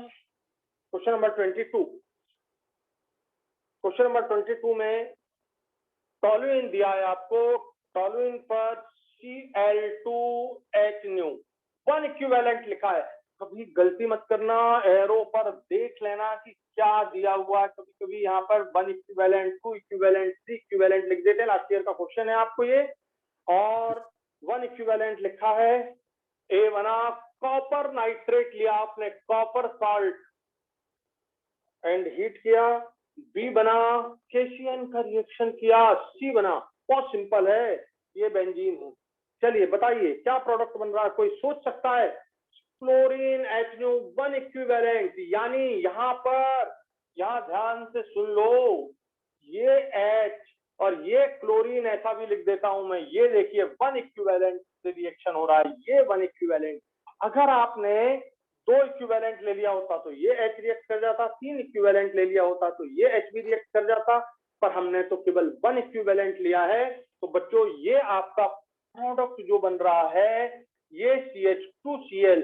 Question number 22। क्वेश्चन नंबर 22 में टॉलुइन दिया है आपको। टॉलुइन पर Cl2H न्यू 1 इक्विवेलेंट लिखा है। कभी गलती मत करना, एरो पर देख लेना कि क्या दिया हुआ है। कभी कभी यहाँ पर 1 इक्विवेलेंट, 2 इक्विवेलेंट, 3 इक्विवेलेंट लिख देते हैं। लास्ट ईयर का क्वेश्चन है आपको ये। और 1 इक्विवेलेंट लिखा है। ए बना कॉपर नाइट्रेट लिया आपने, कॉपर साल्ट, एंड हीट किया। बी बना केशियन का रिएक्शन किया। सी बना, बहुत सिंपल है, ये बेंजीन है। चलिए बताइए क्या प्रोडक्ट बन रहा है, कोई सोच सकता है? क्लोरीन HNO 1 इक्विवेलेंट, यानी यहाँ पर, यहाँ ध्यान से सुन लो, ये H और ये क्लोरीन ऐसा भी लिख देता हूं मैं। ये देखिए 1 इक्विवेलेंट से रिएक्शन हो रहा है, ये 1 इक्विवेलेंट। अगर आपने 2 इक्विवेलेंट ले लिया होता तो ये H रिएक्ट कर जाता, 3 इक्विवेलेंट ले लिया होता तो ये H भी रिएक्ट कर जाता, पर हमने तो केवल 1 इक्विवेलेंट लिया है। तो बच्चों ये आपका प्रोडक्ट जो बन रहा है, ये CH2Cl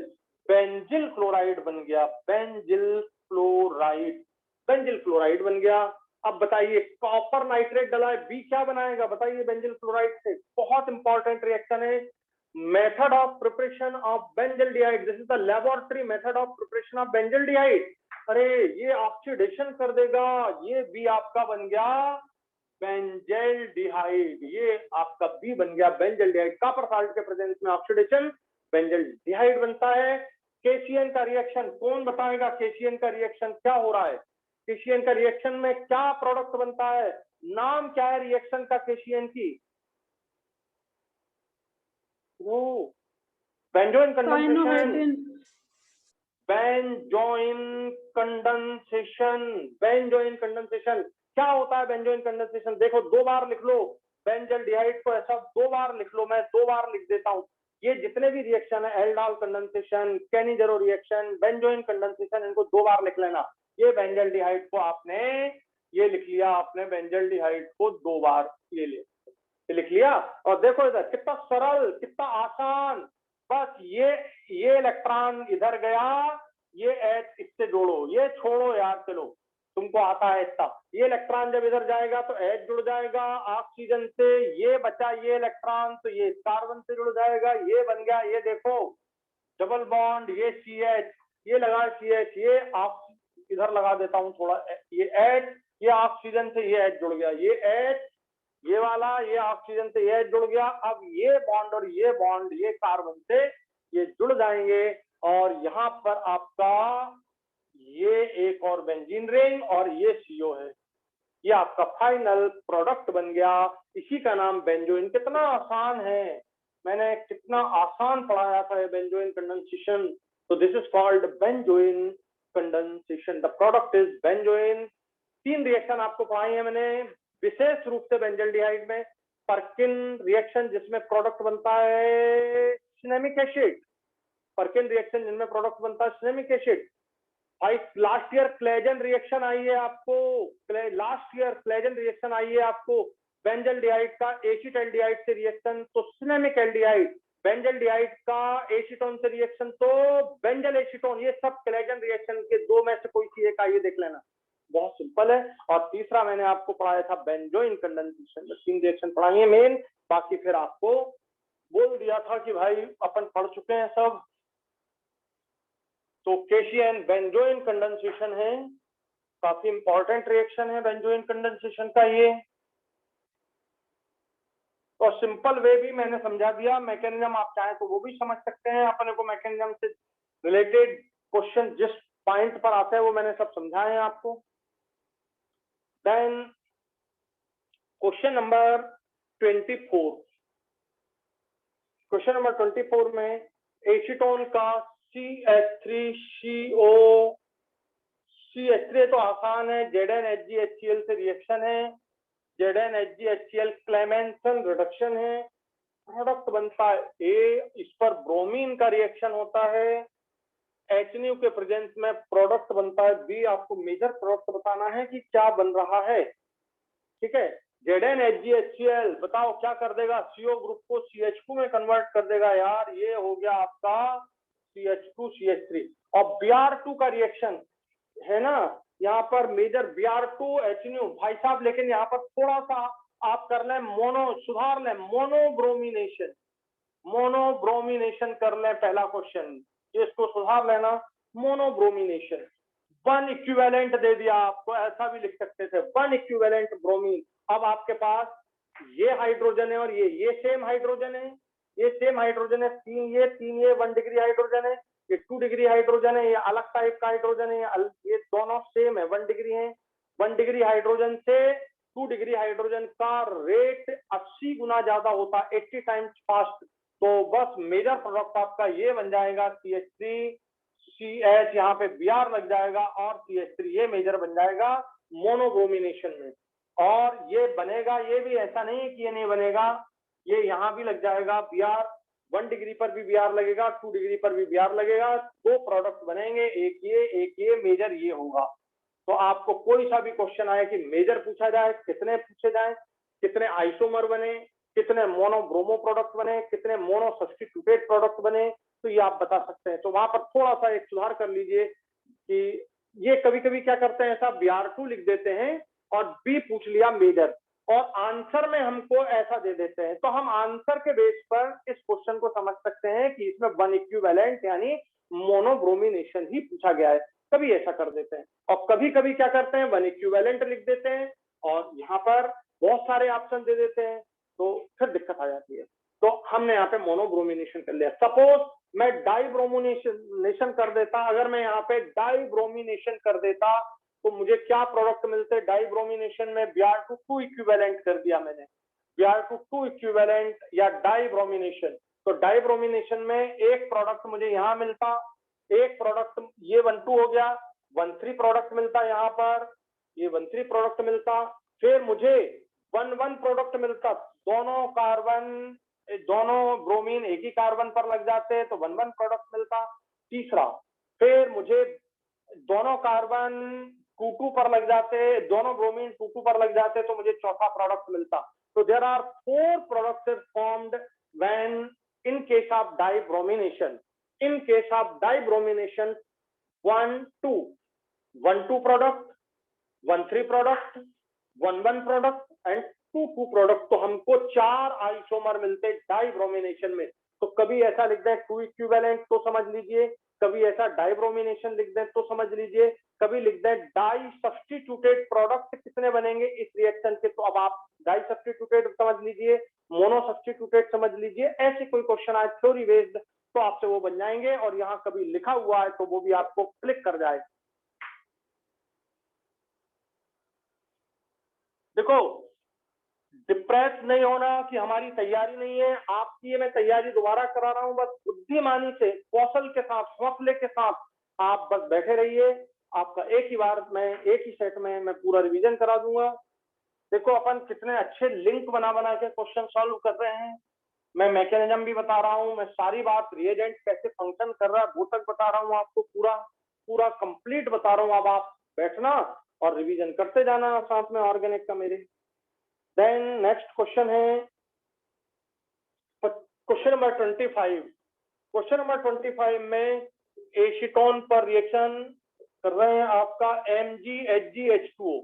बेंजिल क्लोराइड बन गया। बेंजिल क्लोराइड, बेंजिल क्लोराइड बन गया। अब बताइए कॉपर नाइट्रेट डला है, बी क्या बनाएगा बताइए बेंजिल क्लोराइड से? बहुत इंपॉर्टेंट रिएक्शन है। Method of preparation of benzaldehyde, this is the laboratory method of preparation of benzaldehyde. अरे ये ऑक्सीडेशन कर देगा, ये बी आपका बन गया बेंजल्डिहाइड। ये आपका बी बन गया बेंजल्डिहाइड। कॉपर साल्ट के प्रेजेंस में ऑक्सीडेशन बेंजल्डिहाइड बनता है। केशियन का रिएक्शन कौन बताएगा? केशियन का रिएक्शन क्या हो रहा है? केशियन का रिएक्शन में क्या प्रोडक्ट बनता है? नाम क्या है रिएक्शन का केशियन की? वो benzoin condensation, benzoin condensation. Benzoin condensation क्या होता है? बेंजोइन कंडेंसेशन देखो, 2 बार लिख लो बेंजल्डिहाइड को, ऐसा 2 बार लिख लो, मैं 2 बार लिख देता हूं। ये जितने भी रिएक्शन है, एल्डाल कंडेंसेशन, केनिजेरो रिएक्शन, बेंजोइन कंडेंसेशन, इनको 2 बार लिख लेना। ये बेंजल्डिहाइड को आपने, ये लिख लिया आपने, बेंजल्डिहाइड को 2 बार ये लिख लिया। और देखो इधर कितना सरल, कितना आसान। बस ये इलेक्ट्रॉन इधर गया, ये H इससे जोड़ो, ये छोड़ो यार, चलो तुमको आता है इतना। ये इलेक्ट्रॉन जब इधर जाएगा तो H जुड़ जाएगा ऑक्सीजन से, ये बचा ये इलेक्ट्रॉन तो ये कार्बन से जुड़ जाएगा, ये बन गया, ये देखो डबल बॉन्ड, ये CH, ये लगा CH, ये इधर लगा देता हूं थोड़ा, ये H, ये ऑक्सीजन से ये H जुड़ गया, ये H, ये वाला, ये ऑक्सीजन से ये जुड़ गया। अब ये बॉन्ड और ये बॉन्ड ये कार्बन से ये जुड़ जाएंगे, और यहाँ पर आपका ये एक और बेंजीन रिंग और ये CO है। ये आपका फाइनल प्रोडक्ट बन गया, इसी का नाम बेंजोइन। कितना आसान है, मैंने कितना आसान पढ़ाया था ये बेंजोइन कंडेंसेशन। तो this is called benzoin condensation, the product is benzoin. 3 reaction आपको पढ़ाई है मैंने, विशेष रूप से बेंजल्डिहाइड में पर्किन रिएक्शन जिसमें प्रोडक्ट बनता है सिनेमिक एसिड, पर्किन रिएक्शन जिनमें प्रोडक्ट बनता है सिनेमिक एसिड। भाई last year Claisen reaction I है आपको, last year Claisen reaction I है आपको बेंजल्डिहाइड का एसिटाल्डिहाइड से रिएक्शन तो सिनेमिक एल्डिहाइड, बेंजल्डिहाइड का एसीटोन से रिएक्शन तो बेंजल एसीटोन। ये सब क्लेजन रिएक्शन के 2 में से कोई सी एक आइए देख लेना, बहुत सिंपल है। और तीसरा मैंने आपको पढ़ाया था बेंजोइन कंडेंसेशन। 3 रिएक्शन पढ़ाई है मेन, बाकी फिर आपको बोल दिया था कि भाई अपन पढ़ चुके हैं सब। तो केशियन बेंजोइन कंडेंसेशन है, काफी इंपॉर्टेंट रिएक्शन है बेंजोइन कंडेंसेशन का ये। और सिंपल वे भी मैंने समझा दिया, मैकेनिज्म आप चाहें तो वो भी समझ सकते हैं। अपने को मैकेनिज्म से रिलेटेड क्वेश्चन जिस पॉइंट पर आते हैं वो मैंने सब समझाए हैं आपको। Then question number 24, question number 24 में एसीटोन का CH3CO, CH3 तो आसान है, ZnHgHCl से रिएक्शन है, ZnHgHCl क्लेमेंसन रिडक्शन है, प्रोडक्ट बनता है A, इस पर ब्रोमीन का रिएक्शन होता है, HNO के प्रेजेंस में प्रोडक्ट बनता है B। आपको मेजर प्रोडक्ट बताना है कि क्या बन रहा है, ठीक है। ZnHgHCl बताओ क्या कर देगा, CO ग्रुप को CH2 में कन्वर्ट कर देगा यार, ये हो गया आपका CH2CH3 और Br2 का रिएक्शन है ना, यहाँ पर मेजर Br2 HNO भाई साहब, लेकिन यहाँ पर थोड़ा सा आप कर लें सुधार लें, मोनोब्रोमिनेशन कर लें। पहला क्वेश्चन इसको सुधार लेना, मोनोब्रोमिनेशन। 1 इक्विवेलेंट दे दिया आपको, ऐसा भी लिख सकते थे 1 इक्विवेलेंट ब्रोमीन। अब आपके पास ये हाइड्रोजन है और ये सेम हाइड्रोजन है, ये सेम हाइड्रोजन है, 3 ये 1 डिग्री हाइड्रोजन है, ये 2 डिग्री हाइड्रोजन है, ये अलग टाइप का हाइड्रोजन है, ये दोनों सेम है, 1 डिग्री है। 1 डिग्री हाइड्रोजन से 2 डिग्री हाइड्रोजन का रेट 80 गुना ज्यादा होता है, 80 टाइम्स फास्ट। तो बस मेजर प्रोडक्ट आपका ये बन जाएगा CH3 CH, यहाँ पे Br लग जाएगा और CH3, ये मेजर बन जाएगा मोनोब्रोमिनेशन में। और ये बनेगा, ये भी ऐसा नहीं है कि ये नहीं बनेगा, ये यहाँ भी लग जाएगा Br, 1 डिग्री पर भी Br लगेगा, 2 डिग्री पर भी Br लगेगा, 2 प्रोडक्ट बनेंगे, एक ये मेजर ये होगा। तो आपको कोई सा भी क्वेश्चन आए कि मेजर पूछा जाए, कितने पूछे जाए, कितने आइसोमर बने, कितने मोनोब्रोमो प्रोडक्ट बने, कितने मोनो सब्स्टिट्यूटेड प्रोडक्ट बने, तो ये आप बता सकते हैं। तो वहां पर थोड़ा सा एक सुधार कर लीजिए कि ये कभी कभी क्या करते हैं, ऐसा Br2 लिख देते हैं और बी पूछ लिया मेजर, और आंसर में हमको ऐसा दे देते हैं। तो हम आंसर के बेस पर इस क्वेश्चन को समझ सकते हैं कि इसमें 1 इक्विवेलेंट यानी मोनोब्रोमिनेशन ही पूछा गया है। कभी ऐसा कर देते हैं और कभी कभी क्या करते हैं, 1 इक्विवेलेंट लिख देते हैं और यहाँ पर बहुत सारे ऑप्शन दे देते हैं, तो फिर दिक्कत आ जाती है। तो हमने यहाँ पे मोनोब्रोमिनेशन कर लिया। सपोज मैं डाइब्रोमिनेशन कर देता, अगर मैं यहाँ पे डाइब्रोमिनेशन कर देता तो मुझे क्या प्रोडक्ट मिलते? डाइब्रोमिनेशन में Br2 2 इक्विवेलेंट कर दिया मैंने, Br2 2 इक्विवेलेंट या डाइब्रोमिनेशन। तो डाइब्रोमिनेशन में एक प्रोडक्ट मुझे यहाँ मिलता, एक प्रोडक्ट ये 1,2 हो गया, 1,3 प्रोडक्ट मिलता यहाँ पर, ये 1,3 प्रोडक्ट मिलता, फिर मुझे 1,1 प्रोडक्ट मिलता, दोनों कार्बन, दोनों ब्रोमीन एक ही कार्बन पर लग जाते तो 1,1 प्रोडक्ट मिलता। तीसरा, फिर मुझे दोनों कार्बन 2,2 पर लग जाते, दोनों ब्रोमीन 2,2 पर लग जाते तो मुझे चौथा प्रोडक्ट मिलता। तो there are 4 products formed when in case of dibromination. In case of dibromination, 1,2 product, 1,3 product, 1,1 product and 2,2 product। तो हमको 4 आइसोमर मिलते डाइब्रोमिनेशन में। तो कभी ऐसा लिख दें 2 इक्विवेलेंट तो समझ लीजिए, कभी ऐसा डाइब्रोमिनेशन लिख दें तो समझ लीजिए, कभी लिख दें डाई सब्स्टिट्यूटेड प्रोडक्ट कितने बनेंगे इस रिएक्शन के, तो अब आप डाई सब्स्टिट्यूटेड समझ लीजिए, मोनो सब्स्टिट्यूटेड समझ लीजिए। ऐसे कोई क्वेश्चन आए थ्योरी बेस्ड तो आपसे वो बन जाएंगे, और यहाँ कभी लिखा हुआ है तो वो भी आपको क्लिक कर जाए। देखो, डिप्रेस नहीं होना कि हमारी तैयारी नहीं है, आपकी मैं तैयारी दोबारा करा रहा हूं, बस बुद्धिमानी से, कौशल के साथ, हौसले के साथ आप बस बैठे रहिए। आपका एक ही बार में, एक ही सेट में मैं पूरा रिवीजन करा दूंगा। देखो अपन कितने अच्छे लिंक बना बना के क्वेश्चन सॉल्व कर रहे हैं, मैं मैकेनिज्म भी बता रहा हूं, मैं सारी बात रिएजेंट कैसे फंक्शन कर रहा है वो तक बता रहा हूं आपको, पूरा कंप्लीट बता रहा हूं। अब आप बैठना और रिवीजन करते जाना साथ में ऑर्गेनिक का मेरे। देन नेक्स्ट क्वेश्चन है क्वेश्चन नंबर 25। क्वेश्चन नंबर 25 में एसीटोन पर रिएक्शन कर रहे हैं आपका MgHgH2O,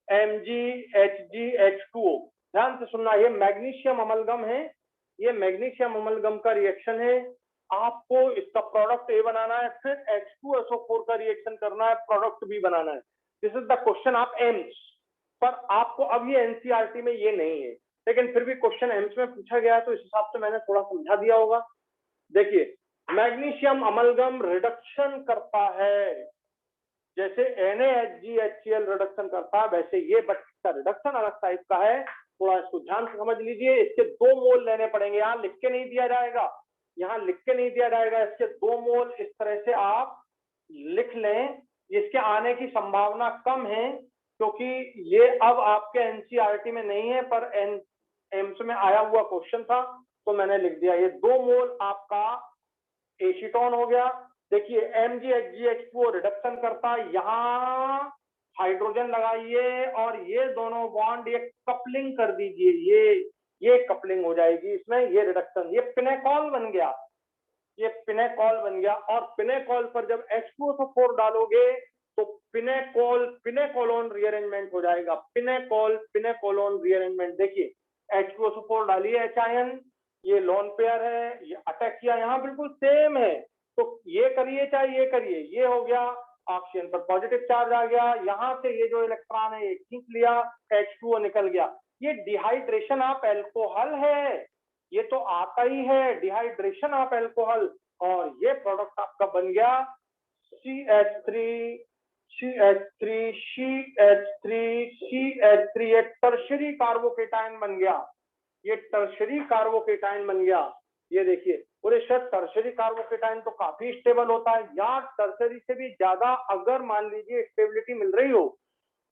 MgHgH2O। ध्यान से सुनना, ये मैग्नीशियम अमलगम है, ये मैग्नीशियम अमलगम का रिएक्शन है। आपको इसका प्रोडक्ट ए बनाना है, फिर H2SO4 का रिएक्शन करना है, प्रोडक्ट बी बनाना है। This is the question of AIIMS. पर आपको अब ये एनसीईआरटी में ये नहीं है, लेकिन फिर भी क्वेश्चन एम्स में पूछा गया है तो इस हिसाब से मैंने थोड़ा समझा दिया होगा। देखिए, मैग्नीशियम अमलगम रिडक्शन करता है, जैसे NaHgHCl रिडक्शन करता है, वैसे ये बट का रिडक्शन अलग टाइप का है, थोड़ा इसको ध्यान से समझ लीजिए। इसके 2 मोल लेने पड़ेंगे, यहाँ लिख के नहीं दिया जाएगा, यहाँ लिख के नहीं दिया जाएगा, इसके 2 मोल इस तरह से आप लिख लें। इसके आने की संभावना कम है क्योंकि ये अब आपके एनसीईआरटी में नहीं है, पर एम्स में आया हुआ क्वेश्चन था तो मैंने लिख दिया। ये 2 मोल आपका एसीटोन हो गया। देखिए MgHgH2O रिडक्शन करता है, यहाँ हाइड्रोजन लगाइए और ये दोनों बॉन्ड ये कपलिंग कर दीजिए, ये कपलिंग हो जाएगी इसमें, ये रिडक्शन, ये पिनेकॉल बन गया। ये पिनेकॉल बन गया। और पिनेकॉल पर जब H2SO4 डालोगे तो पिनेकॉल पिनेकोलोन रीअरेंजमेंट हो जाएगा। Pinacol pinacolone rearrangement. देखिए H2SO4 डालिए HIN, ये लोन पेयर है, ये अटैक किया, यहाँ बिल्कुल सेम है। तो ये करिए चाहे ये करिए, ये हो गया ऑक्सीजन पर पॉजिटिव चार्ज आ गया, यहाँ से ये जो इलेक्ट्रॉन है ये खींच लिया, H2O निकल गया। ये डिहाइड्रेशन ऑफ एल्कोहल है, ये तो आता ही है, डिहाइड्रेशन ऑफ एल्कोहल। और ये प्रोडक्ट आपका बन गया CH3 CH3 CH3 CH3, ये टर्शरी कार्बोकेटाइन बन गया, ये टर्शरी कार्बोकेटाइन बन गया। ये देखिए, बोले सर टर्शरी कार्बोकेटाइन तो काफी स्टेबल होता है यार, टर्शरी से भी ज्यादा अगर मान लीजिए स्टेबिलिटी मिल रही हो,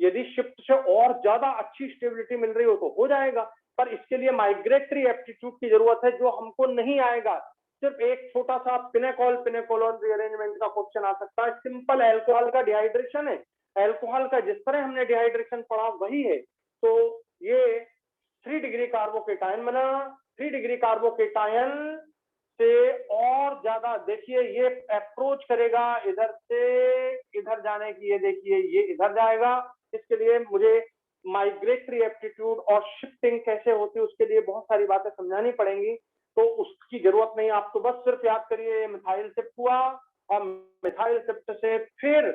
यदि शिफ्ट से और ज्यादा अच्छी स्टेबिलिटी मिल रही हो तो हो जाएगा, पर इसके लिए माइग्रेटरी एप्टीट्यूड की जरूरत है जो हमको नहीं आएगा। सिर्फ एक छोटा सा पिनेकॉल पिनेकोलोन रीअरेंजमेंट का क्वेश्चन आ सकता है। सिंपल अल्कोहल का डिहाइड्रेशन है, अल्कोहल का जिस तरह हमने डिहाइड्रेशन पढ़ा वही है। तो ये 3 डिग्री कार्बोकेटाइन बना, 3 डिग्री कार्बोकेटाइन से और ज्यादा देखिए ये अप्रोच करेगा इधर से इधर जाने की, ये देखिए ये इधर जाएगा। इसके लिए मुझे माइग्रेटरी एप्टीट्यूड और शिफ्टिंग कैसे होती है उसके लिए बहुत सारी बातें समझानी पड़ेंगी, तो उसकी जरूरत नहीं। आप तो बस सिर्फ याद करिए मिथाइल शिफ्ट हुआ, और मिथाइल शिफ्ट से फिर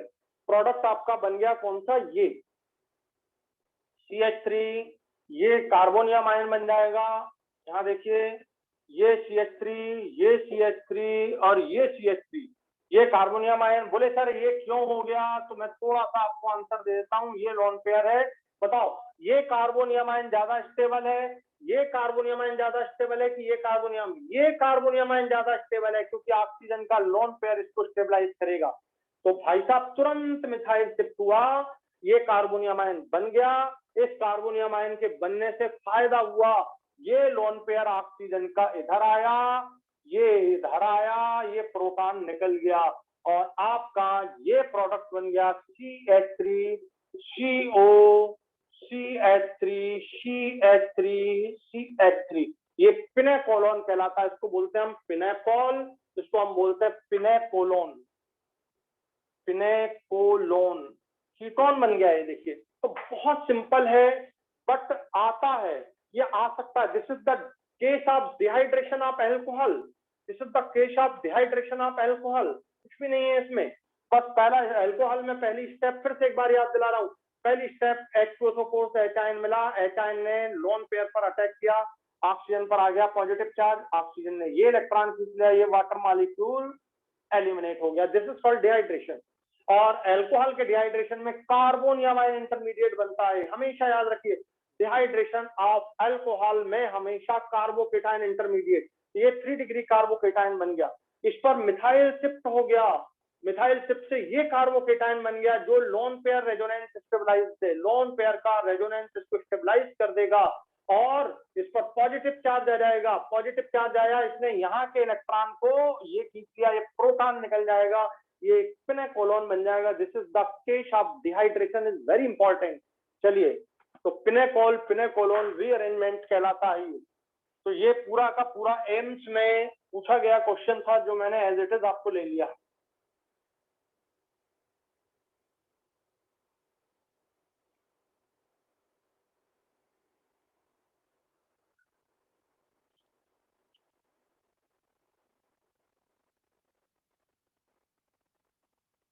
प्रोडक्ट आपका बन गया कौन सा, ये CH3, ये कार्बोनियम आयन बन जाएगा। यहाँ देखिए ये CH3, ये CH3 और ये CH3, ये कार्बोनियम आयन। बोले सर ये क्यों हो गया, तो मैं थोड़ा सा आपको आंसर दे देता हूँ। ये लोन पेयर है, बताओ ये कार्बोनियम आयन ज्यादा स्टेबल है, ये कार्बोनियम आयन ज्यादा स्टेबल है कि ये कार्बोनियम आयन ज्यादा स्टेबल है, क्योंकि ऑक्सीजन का लोन पेयर इसको स्टेबलाइज करेगा। तो भाई साहब तुरंत मिथाइल शिफ्ट हुआ, ये कार्बोनियम आयन बन गया। इस कार्बोनियम आयन के बनने से फायदा हुआ, ये लोन पेयर ऑक्सीजन का इधर आया, ये इधर आया, ये प्रोटॉन निकल गया, और आपका ये प्रोडक्ट बन गया CH3 CO CH3 CH3 CH3। ये पिनेकोलोन कहलाता है, इसको बोलते हैं हम पिनेकॉल, इसको हम बोलते हैं पिनेकोलोन। पिनेकोलोन कीटोन बन गया। ये देखिए तो बहुत सिंपल है, बट आता है, ये आ सकता है। This is the case of dehydration of alcohol, this is the case of dehydration of alcohol. कुछ भी नहीं है इसमें, बस पहला एल्कोहल में पहली स्टेप फिर से एक बार याद दिला रहा हूँ। पहली स्टेप H2SO4 से HIN मिला, HIN ने लोन पेयर पर अटैक किया, ऑक्सीजन पर आ गया पॉजिटिव चार्ज, ऑक्सीजन ने ये इलेक्ट्रॉन खींच लिया, ये वाटर मॉलिक्यूल एलिमिनेट हो गया। This is called dehydration. और अल्कोहल के डिहाइड्रेशन में कार्बोनियम आयन इंटरमीडिएट बनता है, हमेशा याद रखिए डिहाइड्रेशन ऑफ अल्कोहल में हमेशा कार्बोकेटाइन इंटरमीडिएट, ये 3 डिग्री कार्बोकेटाइन बन गया। इस पर मिथाइल शिफ्ट हो गया, मिथाइल शिफ्ट से ये कार्बोकेटाइन बन गया जो लोन पेयर रेजोनेंस स्टेबलाइज से, लोन पेयर का रेजोनेंस इसको स्टेबलाइज कर देगा, और इस पर पॉजिटिव चार्ज आ जाएगा। पॉजिटिव चार्ज आया, इसने यहाँ के इलेक्ट्रॉन को ये खींच लिया, ये प्रोटॉन निकल जाएगा, ये पिनेकोलोन बन जाएगा। This is the case of dehydration, is very important. चलिए, तो पिनेकॉल पिनेकोलोन रीअरेंजमेंट कहलाता है। तो ये पूरा का पूरा एम्स में पूछा गया क्वेश्चन था, जो मैंने एज इट इज आपको ले लिया।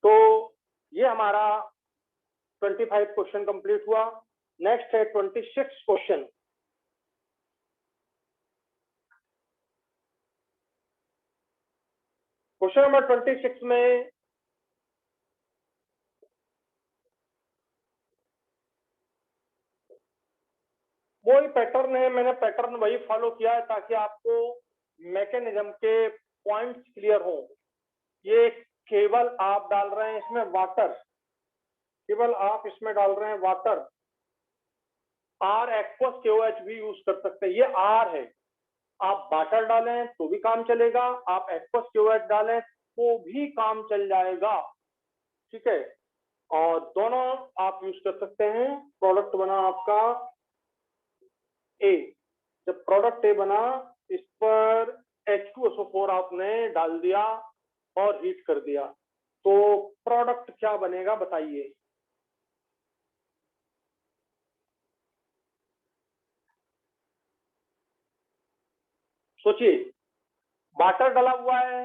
तो ये हमारा 25 क्वेश्चन कंप्लीट हुआ। नेक्स्ट है 26 क्वेश्चन। क्वेश्चन नंबर 26 में वही पैटर्न है, मैंने पैटर्न वही फॉलो किया है ताकि आपको मैकेनिज्म के पॉइंट्स क्लियर हो। ये केवल आप डाल रहे हैं इसमें वाटर, केवल आप इसमें डाल रहे हैं वाटर। आर एक्वस KOH भी यूज कर सकते हैं, ये आर है। आप वाटर डालें तो भी काम चलेगा, आप एक्वस KOH डालें तो भी काम चल जाएगा, ठीक है। और दोनों आप यूज कर सकते हैं। प्रोडक्ट बना आपका ए, जब प्रोडक्ट ए बना, इस पर H2SO4 आपने डाल दिया और हीट कर दिया, तो प्रोडक्ट क्या बनेगा बताइए। सोचिए, वाटर डाला हुआ है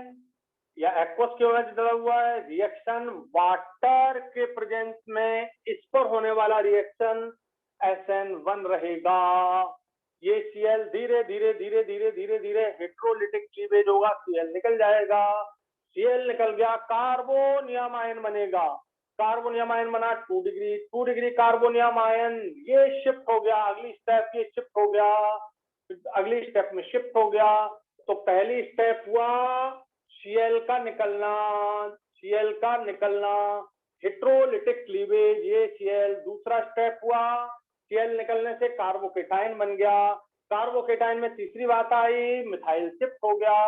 या एक्वस के OH डाला हुआ है, रिएक्शन वाटर के प्रेजेंस में इस पर होने वाला रिएक्शन SN1 रहेगा। ये Cl धीरे धीरे धीरे धीरे धीरे धीरे हेट्रोलिटिक क्लीवेज होगा, Cl निकल जाएगा, Cl निकल गया, कार्बोनियम आयन बनेगा, कार्बोनियम आयन बना 2 डिग्री, 2 डिग्री कार्बोनियम आयन, ये शिफ्ट हो गया अगली स्टेप, ये शिफ्ट हो गया अगली स्टेप में शिफ्ट हो गया। तो पहली स्टेप हुआ Cl का निकलना, Cl का निकलना, हेट्रोलिटिक क्लीवेज, ये Cl। दूसरा स्टेप हुआ Cl निकलने से कार्बोकेटाइन बन गया, कार्बोकेटाइन में तीसरी बात आई मिथाइल शिफ्ट हो गया,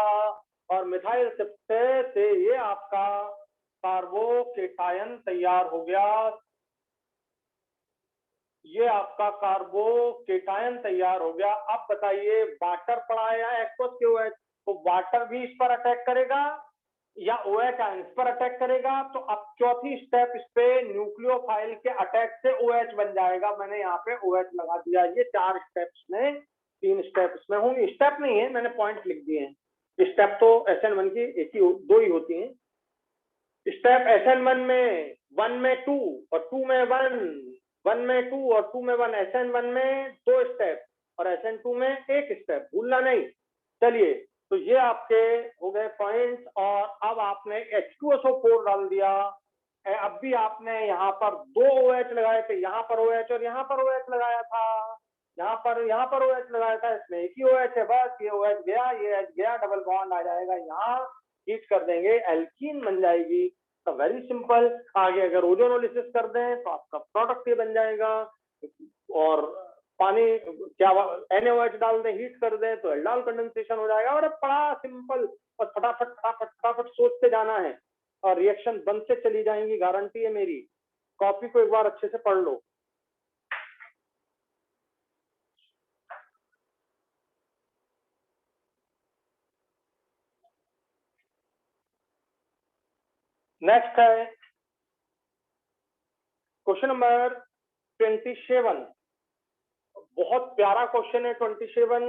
और मिथाइल शिफ्ट से ये आपका कार्बोकेटाइन तैयार हो गया, ये आपका कार्बोकेटाइन तैयार हो गया। अब बताइए वाटर पड़ा है या एक्वस के OH, तो वाटर भी इस पर अटैक करेगा या OH आयन इस पर अटैक करेगा। तो अब चौथी स्टेप इस पे न्यूक्लियोफाइल के अटैक से OH बन जाएगा, मैंने यहाँ पे OH लगा दिया। ये 4 स्टेप्स में, 3 स्टेप्स में होंगे, स्टेप नहीं है, मैंने पॉइंट लिख दिए हैं। स्टेप तो SN1 की एक ही 2 ही होती हैं। स्टेप SN1 में 1 में 2 और 2 में 1, 1 में 2 और 2 में 1, SN1 में 2 स्टेप और SN2 में 1 स्टेप, भूलना नहीं। चलिए, तो ये आपके हो गए पॉइंट्स, और अब आपने H2SO4 डाल दिया। अब भी आपने यहाँ पर 2 OH लगाए थे, यहाँ पर OH और यहाँ पर OH लगाया था, यहाँ पर OH लगाया था, इसमें एक ही OH है बस, ये OH गया, ये H गया, डबल बॉन्ड आ जाएगा, यहाँ हीट कर देंगे, एल्कीन बन जाएगी। तो वेरी सिंपल। आगे अगर ओजोनोलिसिस कर दें तो आपका प्रोडक्ट ये बन जाएगा, और पानी क्या NaOH डाल दें, हीट कर दें तो एल्डाल कंडेंसेशन हो जाएगा। और बड़ा सिंपल, और फटाफट फटाफट फटाफट सोचते जाना है और रिएक्शन बनते चली जाएंगी, गारंटी है मेरी। कॉपी को एक बार अच्छे से पढ़ लो। नेक्स्ट है क्वेश्चन नंबर 27, बहुत प्यारा क्वेश्चन है 27।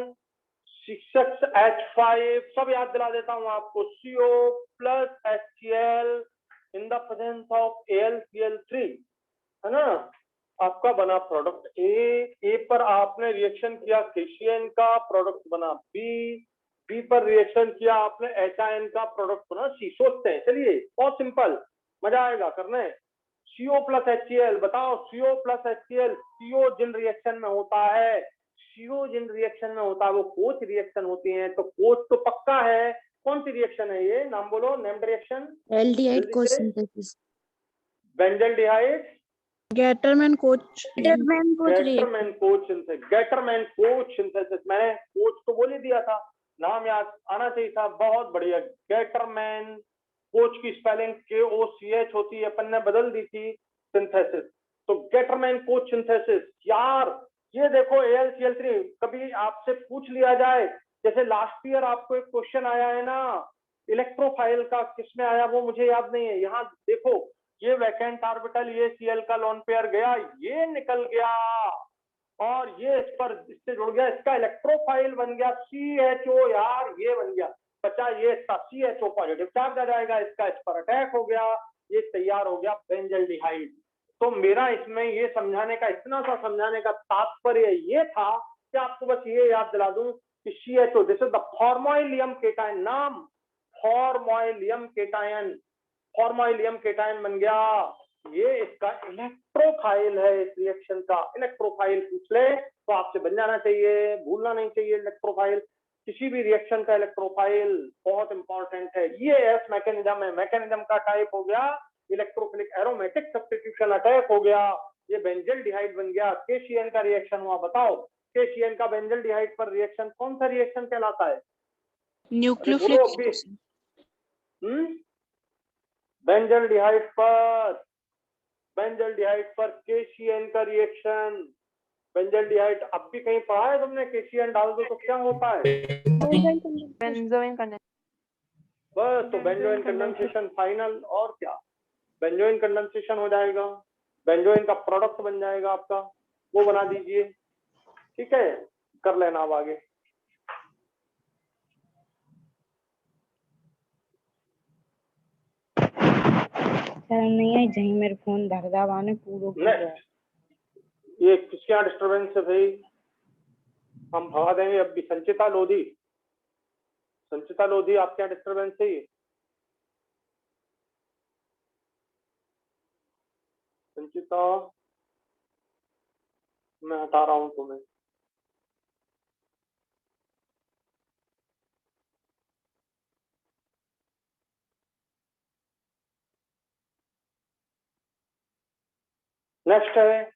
6H5 सब याद दिला देता हूं आपको, CO plus HCl in the presence of AlCl3, है ना, आपका बना प्रोडक्ट ए पर आपने रिएक्शन किया KCN का, प्रोडक्ट बना बी पर रिएक्शन किया आपने HIN का, प्रोडक्ट बना C। सोचते हैं, चलिए बहुत सिंपल, मजा आएगा करने। CO प्लस HCl, बताओ CO प्लस HCl, CO जिन रिएक्शन में होता है, CO जिन रिएक्शन में होता है वो कोच रिएक्शन होती है, तो कोच तो पक्का है। कौन सी रिएक्शन है ये, नाम बोलो, named reaction.
Aldehyde coach synthesis,
benzaldehyde
Gattermann coach
Gattermann coach synthesis. मैंने कोच तो बोल ही दिया था, नाम याद आना चाहिए था, बहुत बढ़िया। गैटरमैन कोच की स्पेलिंग KOCH होती है, अपन ने बदल दी थी सिंथेसिस, तो गैटरमैन कोच सिंथेसिस। यार ये देखो AlCl3, कभी आपसे पूछ लिया जाए, जैसे लास्ट ईयर आपको एक क्वेश्चन आया है ना इलेक्ट्रोफाइल का, किसमें आया वो मुझे याद नहीं है, यहाँ देखो ये वैकेंट ऑर्बिटल, ये Cl का लोन पेयर गया, ये निकल गया, और ये इस पर इससे जुड़ गया, इसका इलेक्ट्रोफाइल बन गया CHO, यार ये बन गया, बचा ये इसका CHO पॉजिटिव चार्ज आ जाएगा, इसका इस पर अटैक हो गया, ये तैयार हो गया बेंजल्डिहाइड। तो मेरा इसमें ये समझाने का, इतना सा समझाने का तात्पर्य ये था कि आपको बस ये याद दिला दूं कि CHO, this is the formylium cation, नाम फॉर्मोइलियम केटायन, फॉर्मोइलियम केटायन बन गया, ये इसका इलेक्ट्रोफाइल है, इस रिएक्शन का इलेक्ट्रोफाइल पूछ ले तो आपसे बन जाना चाहिए, भूलना नहीं चाहिए इलेक्ट्रोफाइल, किसी भी रिएक्शन का इलेक्ट्रोफाइल बहुत इंपॉर्टेंट है। ये एस मैकेनिज्म है, मैकेनिज्म का टाइप हो गया इलेक्ट्रोफिलिक एरोमेटिक सब्स्टिट्यूशन अटैक हो गया, ये बेंजल्डिहाइड बन गया, KCN का रिएक्शन हुआ। बताओ KCN का बेंजल्डिहाइड पर रिएक्शन कौन सा रिएक्शन कहलाता है?
न्यूक्लियोफिलिक
बेंजल्डिहाइड पर KCN का रिएक्शन बेंजल्डिहाइड अब भी कहीं पढ़ा है तुमने? KCN डाल दो तो क्या होता है?
बेंजोइन
बस, तो बेंजोइन कंडेंसेशन फाइनल, और क्या, बेंजोइन कंडेंसेशन हो जाएगा, बेंजोइन का प्रोडक्ट बन जाएगा आपका, वो बना दीजिए। ठीक है, कर लेना अब आगे।
नहीं आई जहीं मेरे फोन धरदावाने पूरो की
नेक्स्ट, ये किसके यहाँ डिस्टर्बेंस है भाई? हम भगा देंगे अब भी। संचिता लोधी, संचिता लोधी आपके यहाँ डिस्टर्बेंस है ये? संचिता, मैं हटा रहा हूँ तुम्हें। नेक्स्ट है,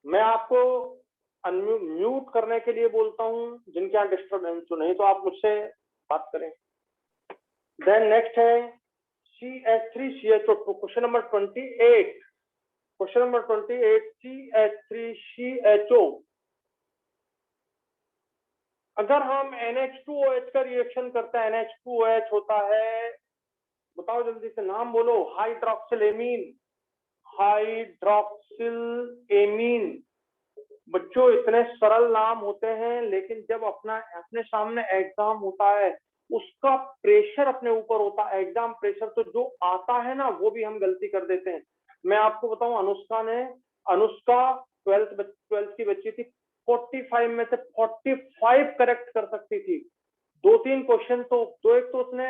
मैं आपको म्यूट करने के लिए बोलता हूँ जिनके यहाँ डिस्टर्बेंस हो, नहीं तो आप मुझसे बात करें। देन नेक्स्ट है CH3CHO2, question number 28। Question number 28, CH3CHO। अगर हम NH2OH का रिएक्शन करते हैं, NH2OH होता है, बताओ जल्दी से नाम बोलो, हाइड्रोक्सिलेमीन। हाइड्रोक्सिलेमीन। बच्चों इतने सरल नाम होते हैं, लेकिन जब अपने सामने एग्जाम होता है, उसका प्रेशर अपने ऊपर होता है, एग्जाम प्रेशर, तो जो आता है ना वो भी हम गलती कर देते हैं। मैं आपको बताऊं, अनुष्का 12th की बच्ची थी, 45 में से 45 करेक्ट कर सकती थी। 2-3 क्वेश्चन तो एक तो उसने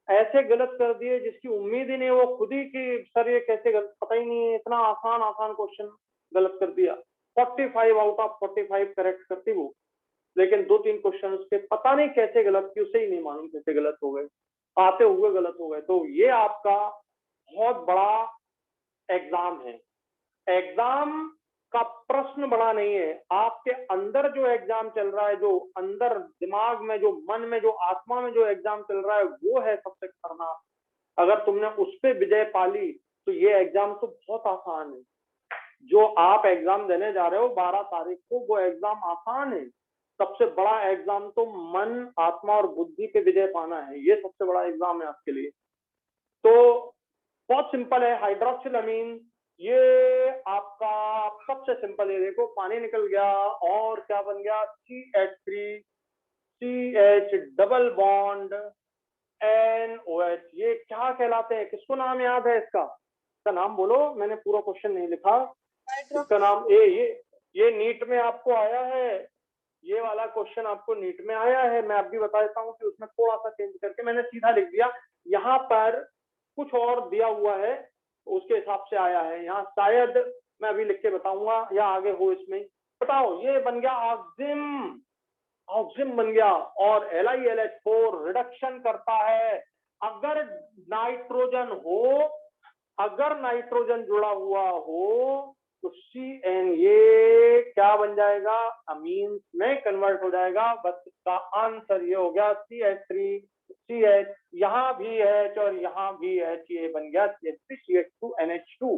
ऐसे गलत कर दिए जिसकी उम्मीद ही नहीं, वो खुद ही कि सर ये कैसे गलत, पता ही नहीं है, इतना आसान क्वेश्चन गलत कर दिया। 45 आउट ऑफ 45 करेक्ट करती वो, लेकिन 2-3 क्वेश्चन उसके पता नहीं कैसे गलत की, उसे ही नहीं मालूम कैसे गलत हो गए, आते हुए गलत हो गए। तो ये आपका बहुत बड़ा एग्जाम है। एग्जाम का प्रश्न बड़ा नहीं है, आपके अंदर जो एग्जाम चल रहा है, जो अंदर दिमाग में, जो मन में, जो आत्मा में जो एग्जाम चल रहा है, वो है सबसे खतरनाक। अगर तुमने उस पर विजय पाली तो ये एग्जाम तो बहुत आसान है। जो आप एग्जाम देने जा रहे हो 12 तारीख को, वो एग्जाम आसान है। सबसे बड़ा एग्जाम तो मन, आत्मा और बुद्धि पे विजय पाना है, ये सबसे बड़ा एग्जाम है आपके लिए। तो बहुत सिंपल है, हाइड्रोक्सिलामीन, ये आपका सबसे सिंपल है। देखो पानी निकल गया और क्या बन गया, CH3 CH double bond NOH। ये क्या कहलाते हैं, किसको नाम याद है इसका नाम बोलो, मैंने पूरा क्वेश्चन नहीं लिखा इसका नाम। ये नीट में आपको आया है, ये वाला क्वेश्चन आपको नीट में आया है। मैं अभी बता देता हूँ कि उसमें थोड़ा सा चेंज करके मैंने सीधा लिख दिया, यहाँ पर कुछ और दिया हुआ है, उसके हिसाब से आया है। यहाँ शायद मैं अभी लिख के बताऊंगा या आगे हो इसमें। बताओ, ये बन गया ऑक्सिम, ऑक्सिम बन गया, और LiLH4 रिडक्शन करता है। अगर नाइट्रोजन हो, अगर नाइट्रोजन जुड़ा हुआ हो तो CN ये क्या बन जाएगा, अमीन्स में कन्वर्ट हो जाएगा। बस इसका आंसर ये हो गया CH3 CH, यहाँ भी H और यहाँ भी H, ये बन गया CH3 CH2 NH2।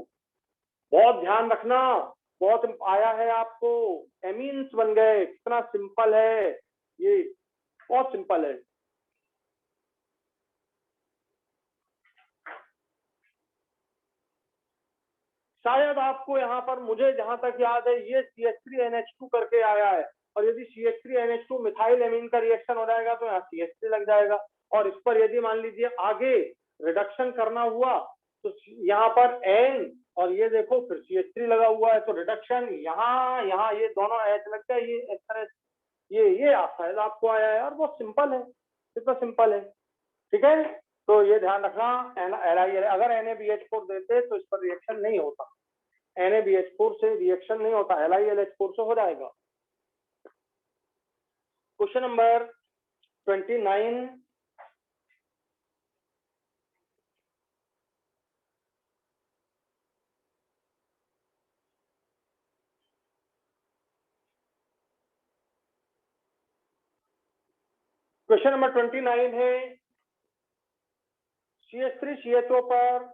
बहुत ध्यान रखना, बहुत आया है आपको, एमीन्स बन गए, कितना सिंपल है ये, बहुत सिंपल है। शायद आपको यहाँ पर, मुझे जहां तक याद है, ये CH3NH2 करके आया है, और यदि CH3NH2 मिथाइल एमीन का रिएक्शन हो जाएगा तो यहाँ CH3 लग जाएगा, और इस पर यदि मान लीजिए आगे रिडक्शन करना हुआ तो यहाँ पर N, और ये देखो फिर CH3 लगा हुआ है, तो रिडक्शन यहाँ ये दोनों H लग गया, ये इस तरह, ये शायद आपको आया है, और बहुत सिंपल है, कितना सिंपल है। ठीक है, तो ये ध्यान रखना, अगर NaBH4 देते तो इस पर रिएक्शन नहीं होता, NaBH4 से रिएक्शन नहीं होता, LiLH4 से हो जाएगा। क्वेश्चन नंबर 29, क्वेश्चन नंबर 29 है, CH3CHO पर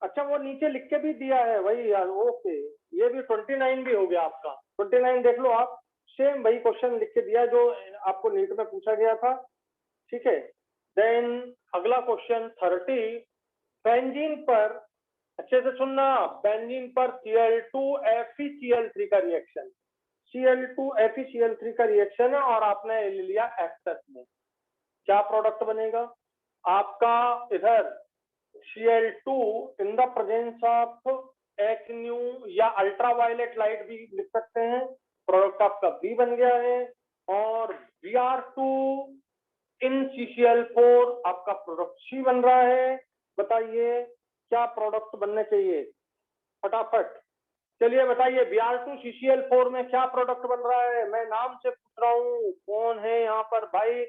अच्छा वो नीचे लिख के भी दिया है वही यार, ओके। ये भी 29 भी हो गया आपका, 29 देख लो आप, सेम वही क्वेश्चन लिख के दिया जो आपको नीट में पूछा गया था, ठीक है। देन अगला क्वेश्चन 30, बेंजीन पर, अच्छे से सुनना, बेंजीन पर Cl2FeCl3 का रिएक्शन, Cl2FeCl3 का रिएक्शन है और आपने ले लिया एक्सेस में, क्या प्रोडक्ट बनेगा आपका? इधर Cl2 in the presence of HNu या अल्ट्रावायलेट लाइट भी लिख सकते हैं, प्रोडक्ट आपका B बन गया है। और Br2 इन CCl4 आपका प्रोडक्ट C बन रहा है। बताइए क्या प्रोडक्ट बनने चाहिए फटाफट, चलिए बताइए। Br2 CCl4 में क्या प्रोडक्ट बन रहा है? मैं नाम से पूछ रहा हूँ, कौन है यहाँ पर भाई?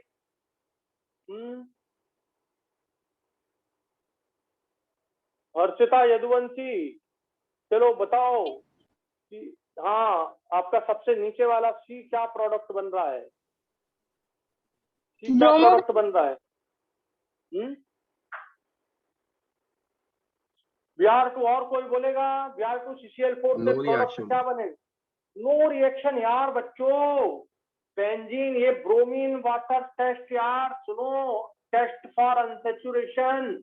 हर्षिता यदुवंशी, चलो बताओ कि हाँ आपका सबसे नीचे वाला सी क्या प्रोडक्ट बन रहा है? सी क्या प्रोडक्ट बन रहा है? Br2 और कोई बोलेगा? Br2 CCl4 से प्रोडक्ट क्या बनेगा? नो रिएक्शन यार बच्चों, बेंजीन ये ब्रोमीन वाटर टेस्ट यार, सुनो, test for unsaturation,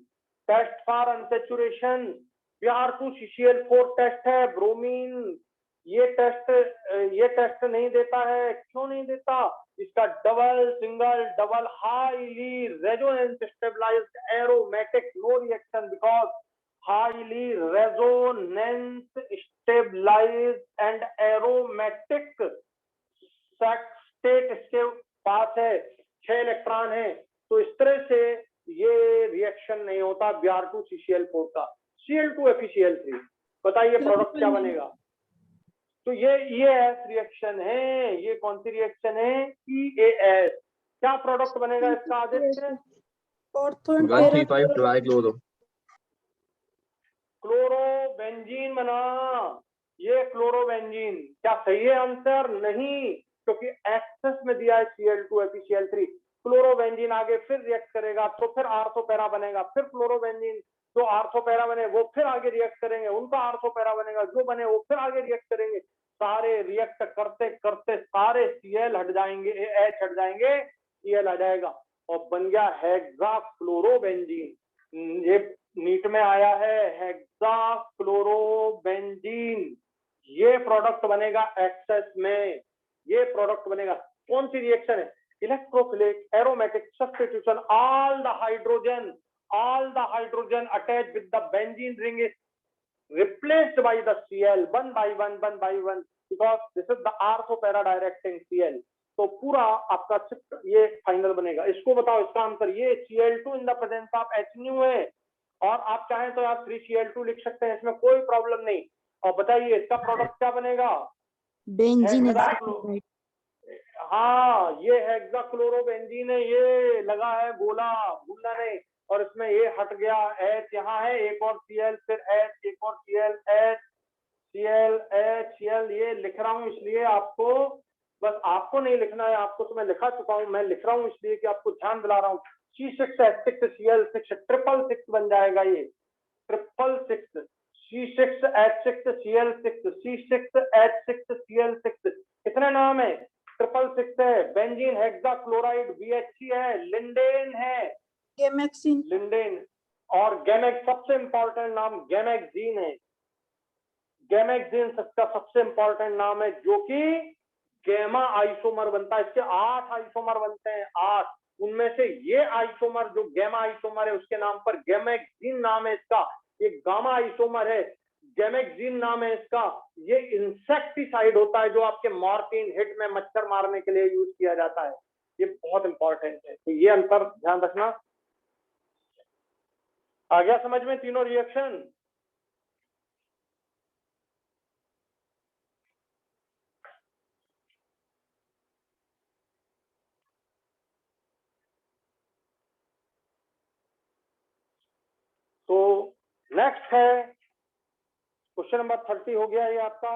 test for unsaturation, Br2 CCl4 test है, ब्रोमीन ये टेस्ट नहीं देता है, क्यों नहीं देता? इसका double single double highly resonance stabilized aromatic no reaction because highly resonance stabilized and aromatic state इसके पास है, 6 इलेक्ट्रॉन है, तो इस तरह से ये रिएक्शन नहीं होता Br2 CCl4 का। Cl2FeCl3 बताइए प्रोडक्ट क्या बनेगा? तो ये EAS रिएक्शन है, ये कौन सी रिएक्शन है? EAS। क्या प्रोडक्ट बनेगा इसका आदित्य?
135 ट्राइक्लोरो,
क्लोरोबेंजीन बना, ये क्लोरोबेंजीन। क्या सही है आंसर? नहीं, क्योंकि एक्सेस में दिया है Cl2FeCl3, क्लोरोबेंजीन आगे फिर रिएक्ट करेगा तो फिर आर्थो पैरा बनेगा, फिर क्लोरोबेंजीन जो आर्थो पैरा बने वो फिर आगे रिएक्ट करेंगे, उनका आर्थो पैरा बनेगा, जो बने वो फिर आगे रिएक्ट करेंगे, सारे रिएक्ट करते करते सारे Cl हट जाएंगे, H हट जाएंगे, Cl आ जाएगा और बन गया हेक्साक्लोरोबेंजीन। ये नीट में आया है हेक्साक्लोरोबेंजीन, ये प्रोडक्ट बनेगा एक्सेस में, ये प्रोडक्ट बनेगा। कौन सी रिएक्शन है? Electrophilic aromatic substitution, all the hydrogen attach with the benzene ring is replaced by the Cl one by one because this is the ortho para directing Cl। तो पूरा आपका ये फाइनल बनेगा। इसको बताओ इसका आंसर, ये Cl2 in the presence of HNu है और आप चाहें तो आप 3Cl2 लिख सकते हैं, इसमें कोई प्रॉब्लम नहीं। और बताइए इसका प्रोडक्ट क्या बनेगा?
बेंजीन।
हाँ ये हेक्साक्लोरोबेंजीन है, ये लगा है गोला, भूलना नहीं। और इसमें ये हट गया, H यहाँ है, एक और Cl, फिर H, एक और Cl, H, Cl, H, Cl, ये लिख रहा हूँ इसलिए आपको, बस आपको नहीं लिखना है, आपको तो मैं लिखा चुका हूँ, मैं लिख रहा हूँ इसलिए कि आपको ध्यान दिला रहा हूँ। C6H6Cl6 ट्रिपल 6 बन जाएगा, ये ट्रिपल 6 C6H6Cl6 C6H6Cl6 कितने नाम है? ट्रिपल 6 है। बेंजीन हेक्साक्लोराइड BHC है, लिंडेन है,
गैमेक्सिन,
लिंडेन और गैमेक्स, सबसे इंपॉर्टेंट नाम गैमेक्सीन है। गैमेक्सीन सबका सबसे इंपॉर्टेंट नाम है जो कि गैमा आइसोमर बनता है। इसके 8 आइसोमर बनते हैं, 8, उनमें से ये आइसोमर जो गैमा आइसोमर है उसके नाम पर गैमेक्सीन नाम है इसका। ये गामा आइसोमर है, गैमेक्सीन नाम है इसका। ये इंसेक्टिसाइड होता है जो आपके मॉर्फिन हिट में मच्छर मारने के लिए यूज किया जाता है, ये बहुत इंपॉर्टेंट है, तो ये अंतर ध्यान रखना। आ गया समझ में तीनों रिएक्शन? तो नेक्स्ट है क्वेश्चन नंबर 30 हो गया ये आपका।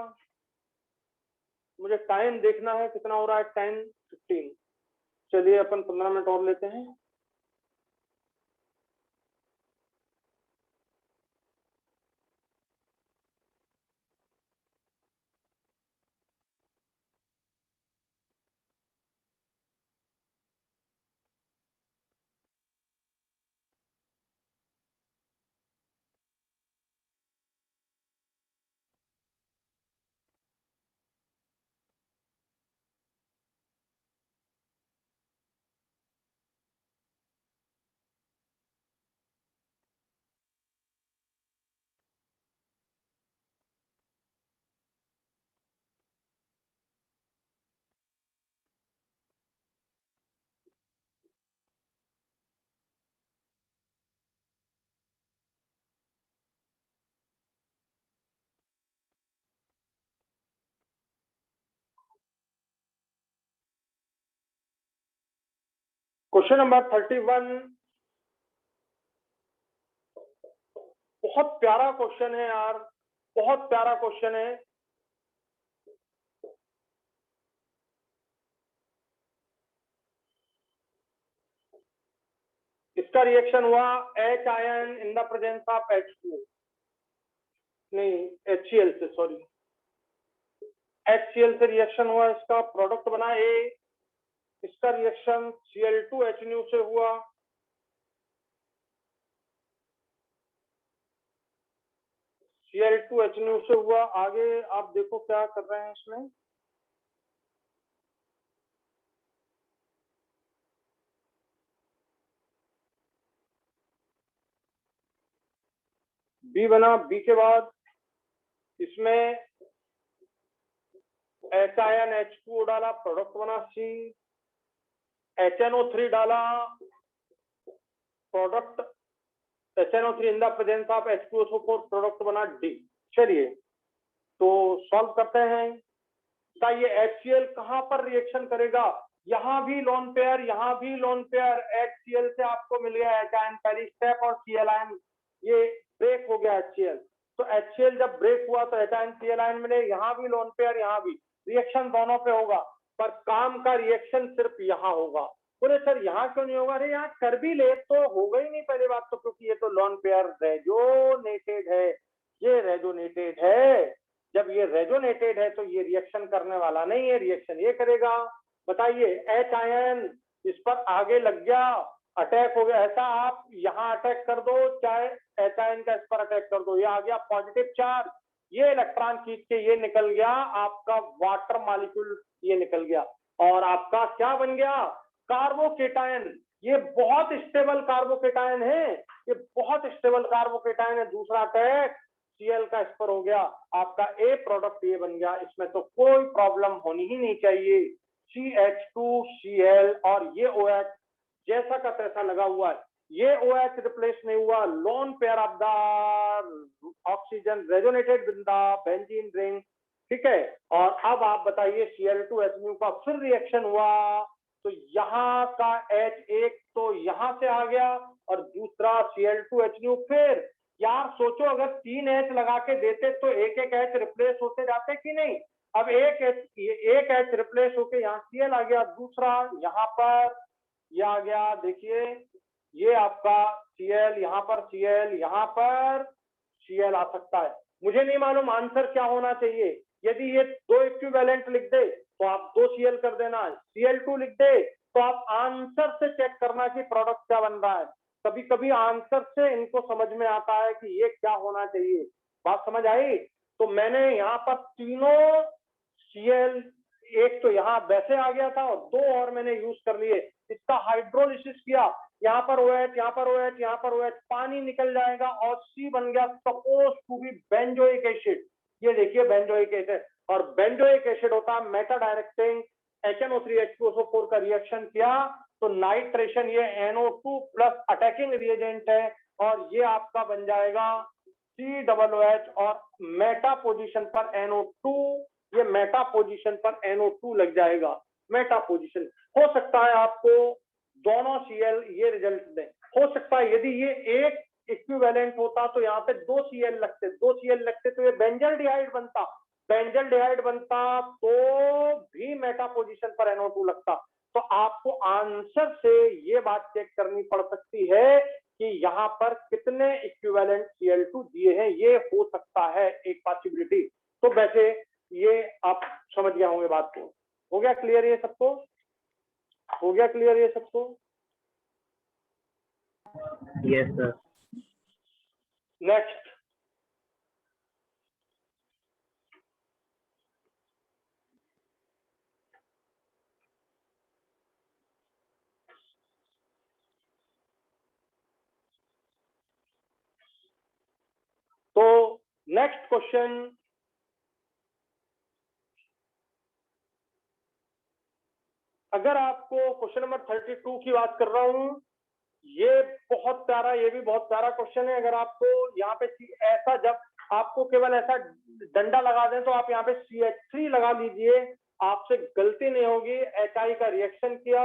मुझे टाइम देखना है कितना हो रहा है, 10:15। चलिए अपन 15 मिनट और लेते हैं। क्वेश्चन नंबर 31 बहुत प्यारा क्वेश्चन है यार, बहुत प्यारा क्वेश्चन है। इसका रिएक्शन हुआ H ion in the presence of H2, नहीं HCl से, सॉरी HCl से रिएक्शन हुआ, इसका प्रोडक्ट बना A, इसका रिएक्शन Cl2H से हुआ, Cl2H से हुआ। आगे आप देखो क्या कर रहे हैं इसमें, B बना, B के बाद इसमें H आयन H2O डाला, प्रोडक्ट बना C, HNO3 डाला, product HNO3 in the presence of H2SO4, product बना D। चलिए तो सॉल्व करते हैं। क्या ये HCl कहां पर रिएक्शन करेगा? यहां भी लोन पेयर, यहां भी लोन पेयर, HCl से आपको मिल गया H आयन पहली स्टेप, और Cl आयन ये ब्रेक हो गया HCl। तो HCl जब ब्रेक हुआ तो H आयन Cl आयन मिले, यहां भी लोन पेयर, यहां भी, रिएक्शन दोनों पे होगा, पर काम का रिएक्शन सिर्फ यहाँ होगा। बोले सर यहाँ क्यों नहीं होगा? अरे यहाँ कर भी ले तो होगा ही नहीं पहली बात तो, क्योंकि ये तो लोन पेयर रेजोनेटेड है, ये रेजोनेटेड है। जब ये रेजोनेटेड है तो ये रिएक्शन करने वाला नहीं है, रिएक्शन ये करेगा। बताइए H आयन इस पर आगे लग गया, अटैक हो गया, ऐसा आप यहाँ अटैक कर दो, चाहे H आयन का इस पर अटैक कर दो, ये आ गया पॉजिटिव चार्ज, ये इलेक्ट्रॉन खींच के ये निकल गया, आपका वाटर मॉलिक्यूल ये निकल गया, और आपका क्या बन गया? कार्बोकेटायन। ये बहुत स्टेबल कार्बोकेटायन है, ये बहुत स्टेबल कार्बोकेटायन है। दूसरा अटैक Cl का इस पर हो गया, आपका A प्रोडक्ट ये बन गया, इसमें तो कोई प्रॉब्लम होनी ही नहीं चाहिए। CH2Cl और ये OH जैसा का तैसा लगा हुआ है, ये OH रिप्लेस नहीं हुआ, lone pair of the oxygen resonated with the benzene ring, ठीक है। और अब आप बताइए Cl2H का फिर रिएक्शन हुआ, तो यहाँ का H एक तो यहाँ से आ गया, और दूसरा Cl2H फिर, यार सोचो अगर 3 H लगा के देते तो एक एक H रिप्लेस होते जाते कि नहीं? अब एक H रिप्लेस होके यहाँ Cl आ गया, दूसरा यहाँ पर ये आ गया, देखिए ये आपका Cl, यहाँ पर Cl, यहाँ पर Cl आ सकता है। मुझे नहीं मालूम आंसर क्या होना चाहिए। यदि ये 2 इक्विवेलेंट लिख दे तो आप 2 Cl कर देना, Cl2 लिख दे तो आप आंसर से चेक करना कि प्रोडक्ट क्या बन रहा है। कभी कभी आंसर से इनको समझ में आता है कि ये क्या होना चाहिए। बात समझ आई? तो मैंने यहाँ पर तीनों Cl, एक तो यहाँ वैसे आ गया था और 2 और मैंने यूज कर लिए, इसका हाइड्रोलिसिस किया, यहाँ पर OH, यहाँ पर OH, यहाँ पर OH, पानी निकल जाएगा और C बन गया suppose to be benzoic acid. ये देखिए बेंजोइक एसिड, और बेंजोइक एसिड होता है मेटा डायरेक्टिंग, HNO3 H2SO4 का रिएक्शन किया तो नाइट्रेशन, ये NO2 प्लस अटैकिंग रिएजेंट है, और ये आपका बन जाएगा COOH, और मेटा पोजीशन पर NO2, ये मेटा पोजीशन पर NO2 लग जाएगा, मेटा पोजीशन। हो सकता है आपको दोनों Cl ये रिजल्ट दें, हो सकता है यदि ये एक इक्विवेलेंट होता तो यहाँ पे 2 Cl लगते, 2 Cl लगते तो ये बेंजल्डिहाइड बनता, बेंजल्डिहाइड बनता तो भी मेटा पोजीशन पर NO2 लगता। तो आपको आंसर से ये बात चेक करनी पड़ सकती है कि यहाँ पर कितने इक्विवेलेंट Cl2 दिए हैं, ये हो सकता है एक पॉसिबिलिटी। तो वैसे ये आप समझ गया होंगे बात को। हो गया क्लियर ये सबको? हो गया क्लियर ये सबको?
Yes, sir.
नेक्स्ट, तो नेक्स्ट क्वेश्चन, अगर आपको क्वेश्चन नंबर 32 की बात कर रहा हूं, ये बहुत प्यारा, ये भी बहुत प्यारा क्वेश्चन है। अगर आपको यहाँ पे ऐसा, जब आपको केवल ऐसा डंडा लगा दें तो आप यहाँ पे CH3 लगा लीजिए, आपसे गलती नहीं होगी। HI का रिएक्शन किया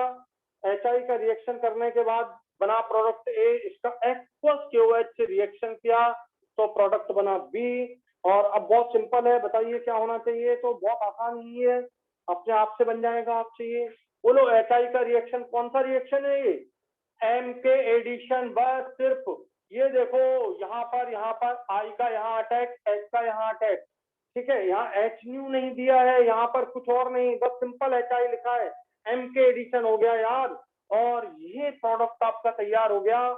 HI का रिएक्शन करने के बाद बना प्रोडक्ट A, इसका एक्वस KOH से रिएक्शन किया तो प्रोडक्ट बना B। और अब बहुत सिंपल है, बताइए क्या होना चाहिए? तो बहुत आसान ही है, अपने आप से बन जाएगा। आप चाहिए बोलो HI का रिएक्शन कौन सा रिएक्शन है? ये M के एडिशन, बस सिर्फ ये देखो यहाँ पर I का यहाँ अटैक, H का यहाँ अटैक, ठीक है। यहाँ H न्यू नहीं दिया है, यहाँ पर कुछ और नहीं, बस सिंपल HI लिखा है, M के एडिशन हो गया यार। और ये प्रोडक्ट आपका तैयार हो गया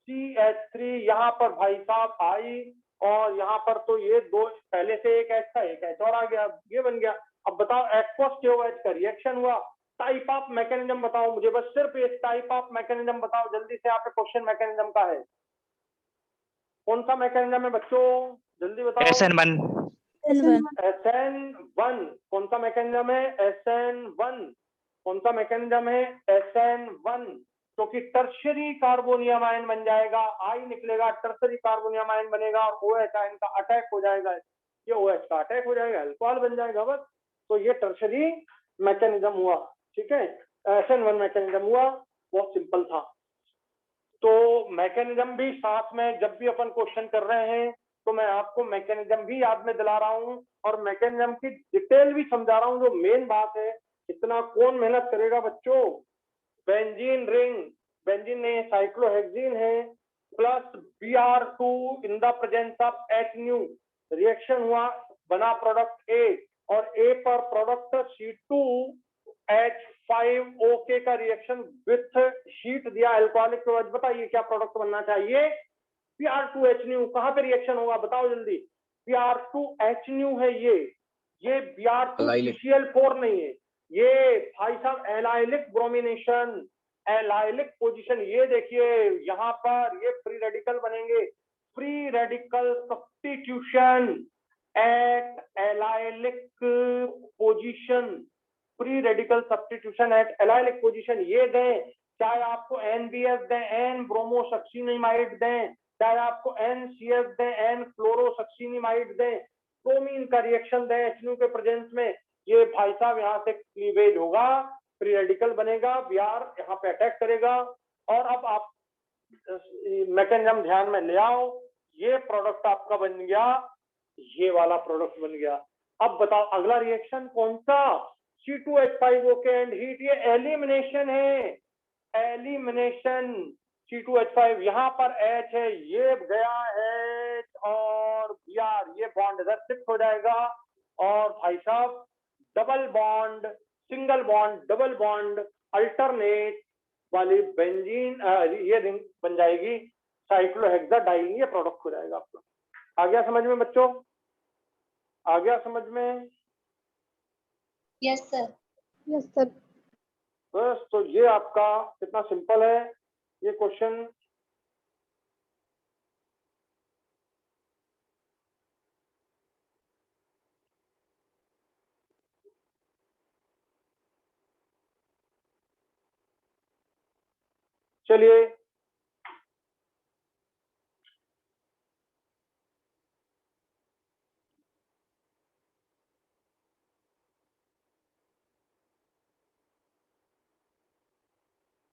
CH3। यहाँ पर भाई साहब I, और यहाँ पर तो ये दो पहले से एक H था, एक H और आ गया, ये बन गया। अब बताओ एक्वस KOH का रिएक्शन हुआ, टाइप ऑफ मैकेनिज्म बताओ मुझे, बस सिर्फ एक टाइप ऑफ मैकेनिज्म बताओ जल्दी से। यहाँ पे क्वेश्चन मैकेनिज्म का है, कौन सा मैकेनिज्म है बच्चों, जल्दी बताओ।
SN1
SN1 कौन सा मैकेनिज्म है? SN1 कौन सा मैकेनिज्म है? SN1 क्योंकि टर्शरी कार्बोनियम आयन बन जाएगा, I निकलेगा, टर्शरी कार्बोनियम आयन बनेगा और OH आयन का अटैक हो जाएगा, ये OH का अटैक हो जाएगा, अल्कोहल बन जाएगा बस। तो ये टर्शरी मैकेनिज्म हुआ, ठीक है, SN1 मैकेनिज्म हुआ, बहुत सिंपल था। तो मैकेनिज्म भी साथ में जब भी अपन क्वेश्चन कर रहे हैं तो मैं आपको मैकेनिज्म भी याद में दिला रहा हूं और मैकेनिज्म की डिटेल भी समझा रहा हूं। जो मेन बात है, इतना कौन मेहनत करेगा बच्चों? बेंजीन रिंग, बेंजीन नहीं साइक्लोहेक्सीन है, plus Br2 in the presence of H new, reaction हुआ, बना प्रोडक्ट A, और A पर प्रोडक्ट C2H5OK का रिएक्शन विथ शीट दिया अल्कोहलिक के बाद। बताइए क्या प्रोडक्ट बनना चाहिए? Br2H new. कहां पे रिएक्शन होगा बताओ जल्दी? Br2H न्यू है ये Br2CCl4 नहीं है, ये भाई साहब एलाइलिक ब्रोमिनेशन, एलाइलिक पोजीशन। ये देखिए यहाँ पर ये फ्री रेडिकल बनेंगे, free radical substitution at allylic position, free radical substitution at allylic position. ये दें, चाहे आपको NBS दें, N ब्रोमोसक्सीनिमाइड दें, चाहे आपको NCS दें, N क्लोरोसक्सीनिमाइड दें, ब्रोमीन का रिएक्शन दें HNO के प्रेजेंस में, ये भाई साहब यहाँ से क्लीवेज होगा, फ्री रेडिकल बनेगा, Br यहाँ पे अटैक करेगा। और अब आप मैकेनिज्म ध्यान में ले आओ, ये प्रोडक्ट आपका बन गया, ये वाला प्रोडक्ट बन गया। अब बताओ अगला रिएक्शन कौन सा? C2H5OK एंड हीट, ये एलिमिनेशन है, एलिमिनेशन। C2H5 यहाँ पर H है, ये गया H और Br, ये बॉन्ड इधर शिफ्ट हो जाएगा और भाई साहब double bond, single bond, double bond, alternate वाली बेंजीन ये रिंग बन जाएगी, साइक्लोहेक्साडाइन, ये प्रोडक्ट हो जाएगा आपका। आ गया समझ में बच्चों? आ गया समझ में?
Yes sir.
Yes sir.
बस, तो ये आपका कितना सिंपल है ये क्वेश्चन। चलिए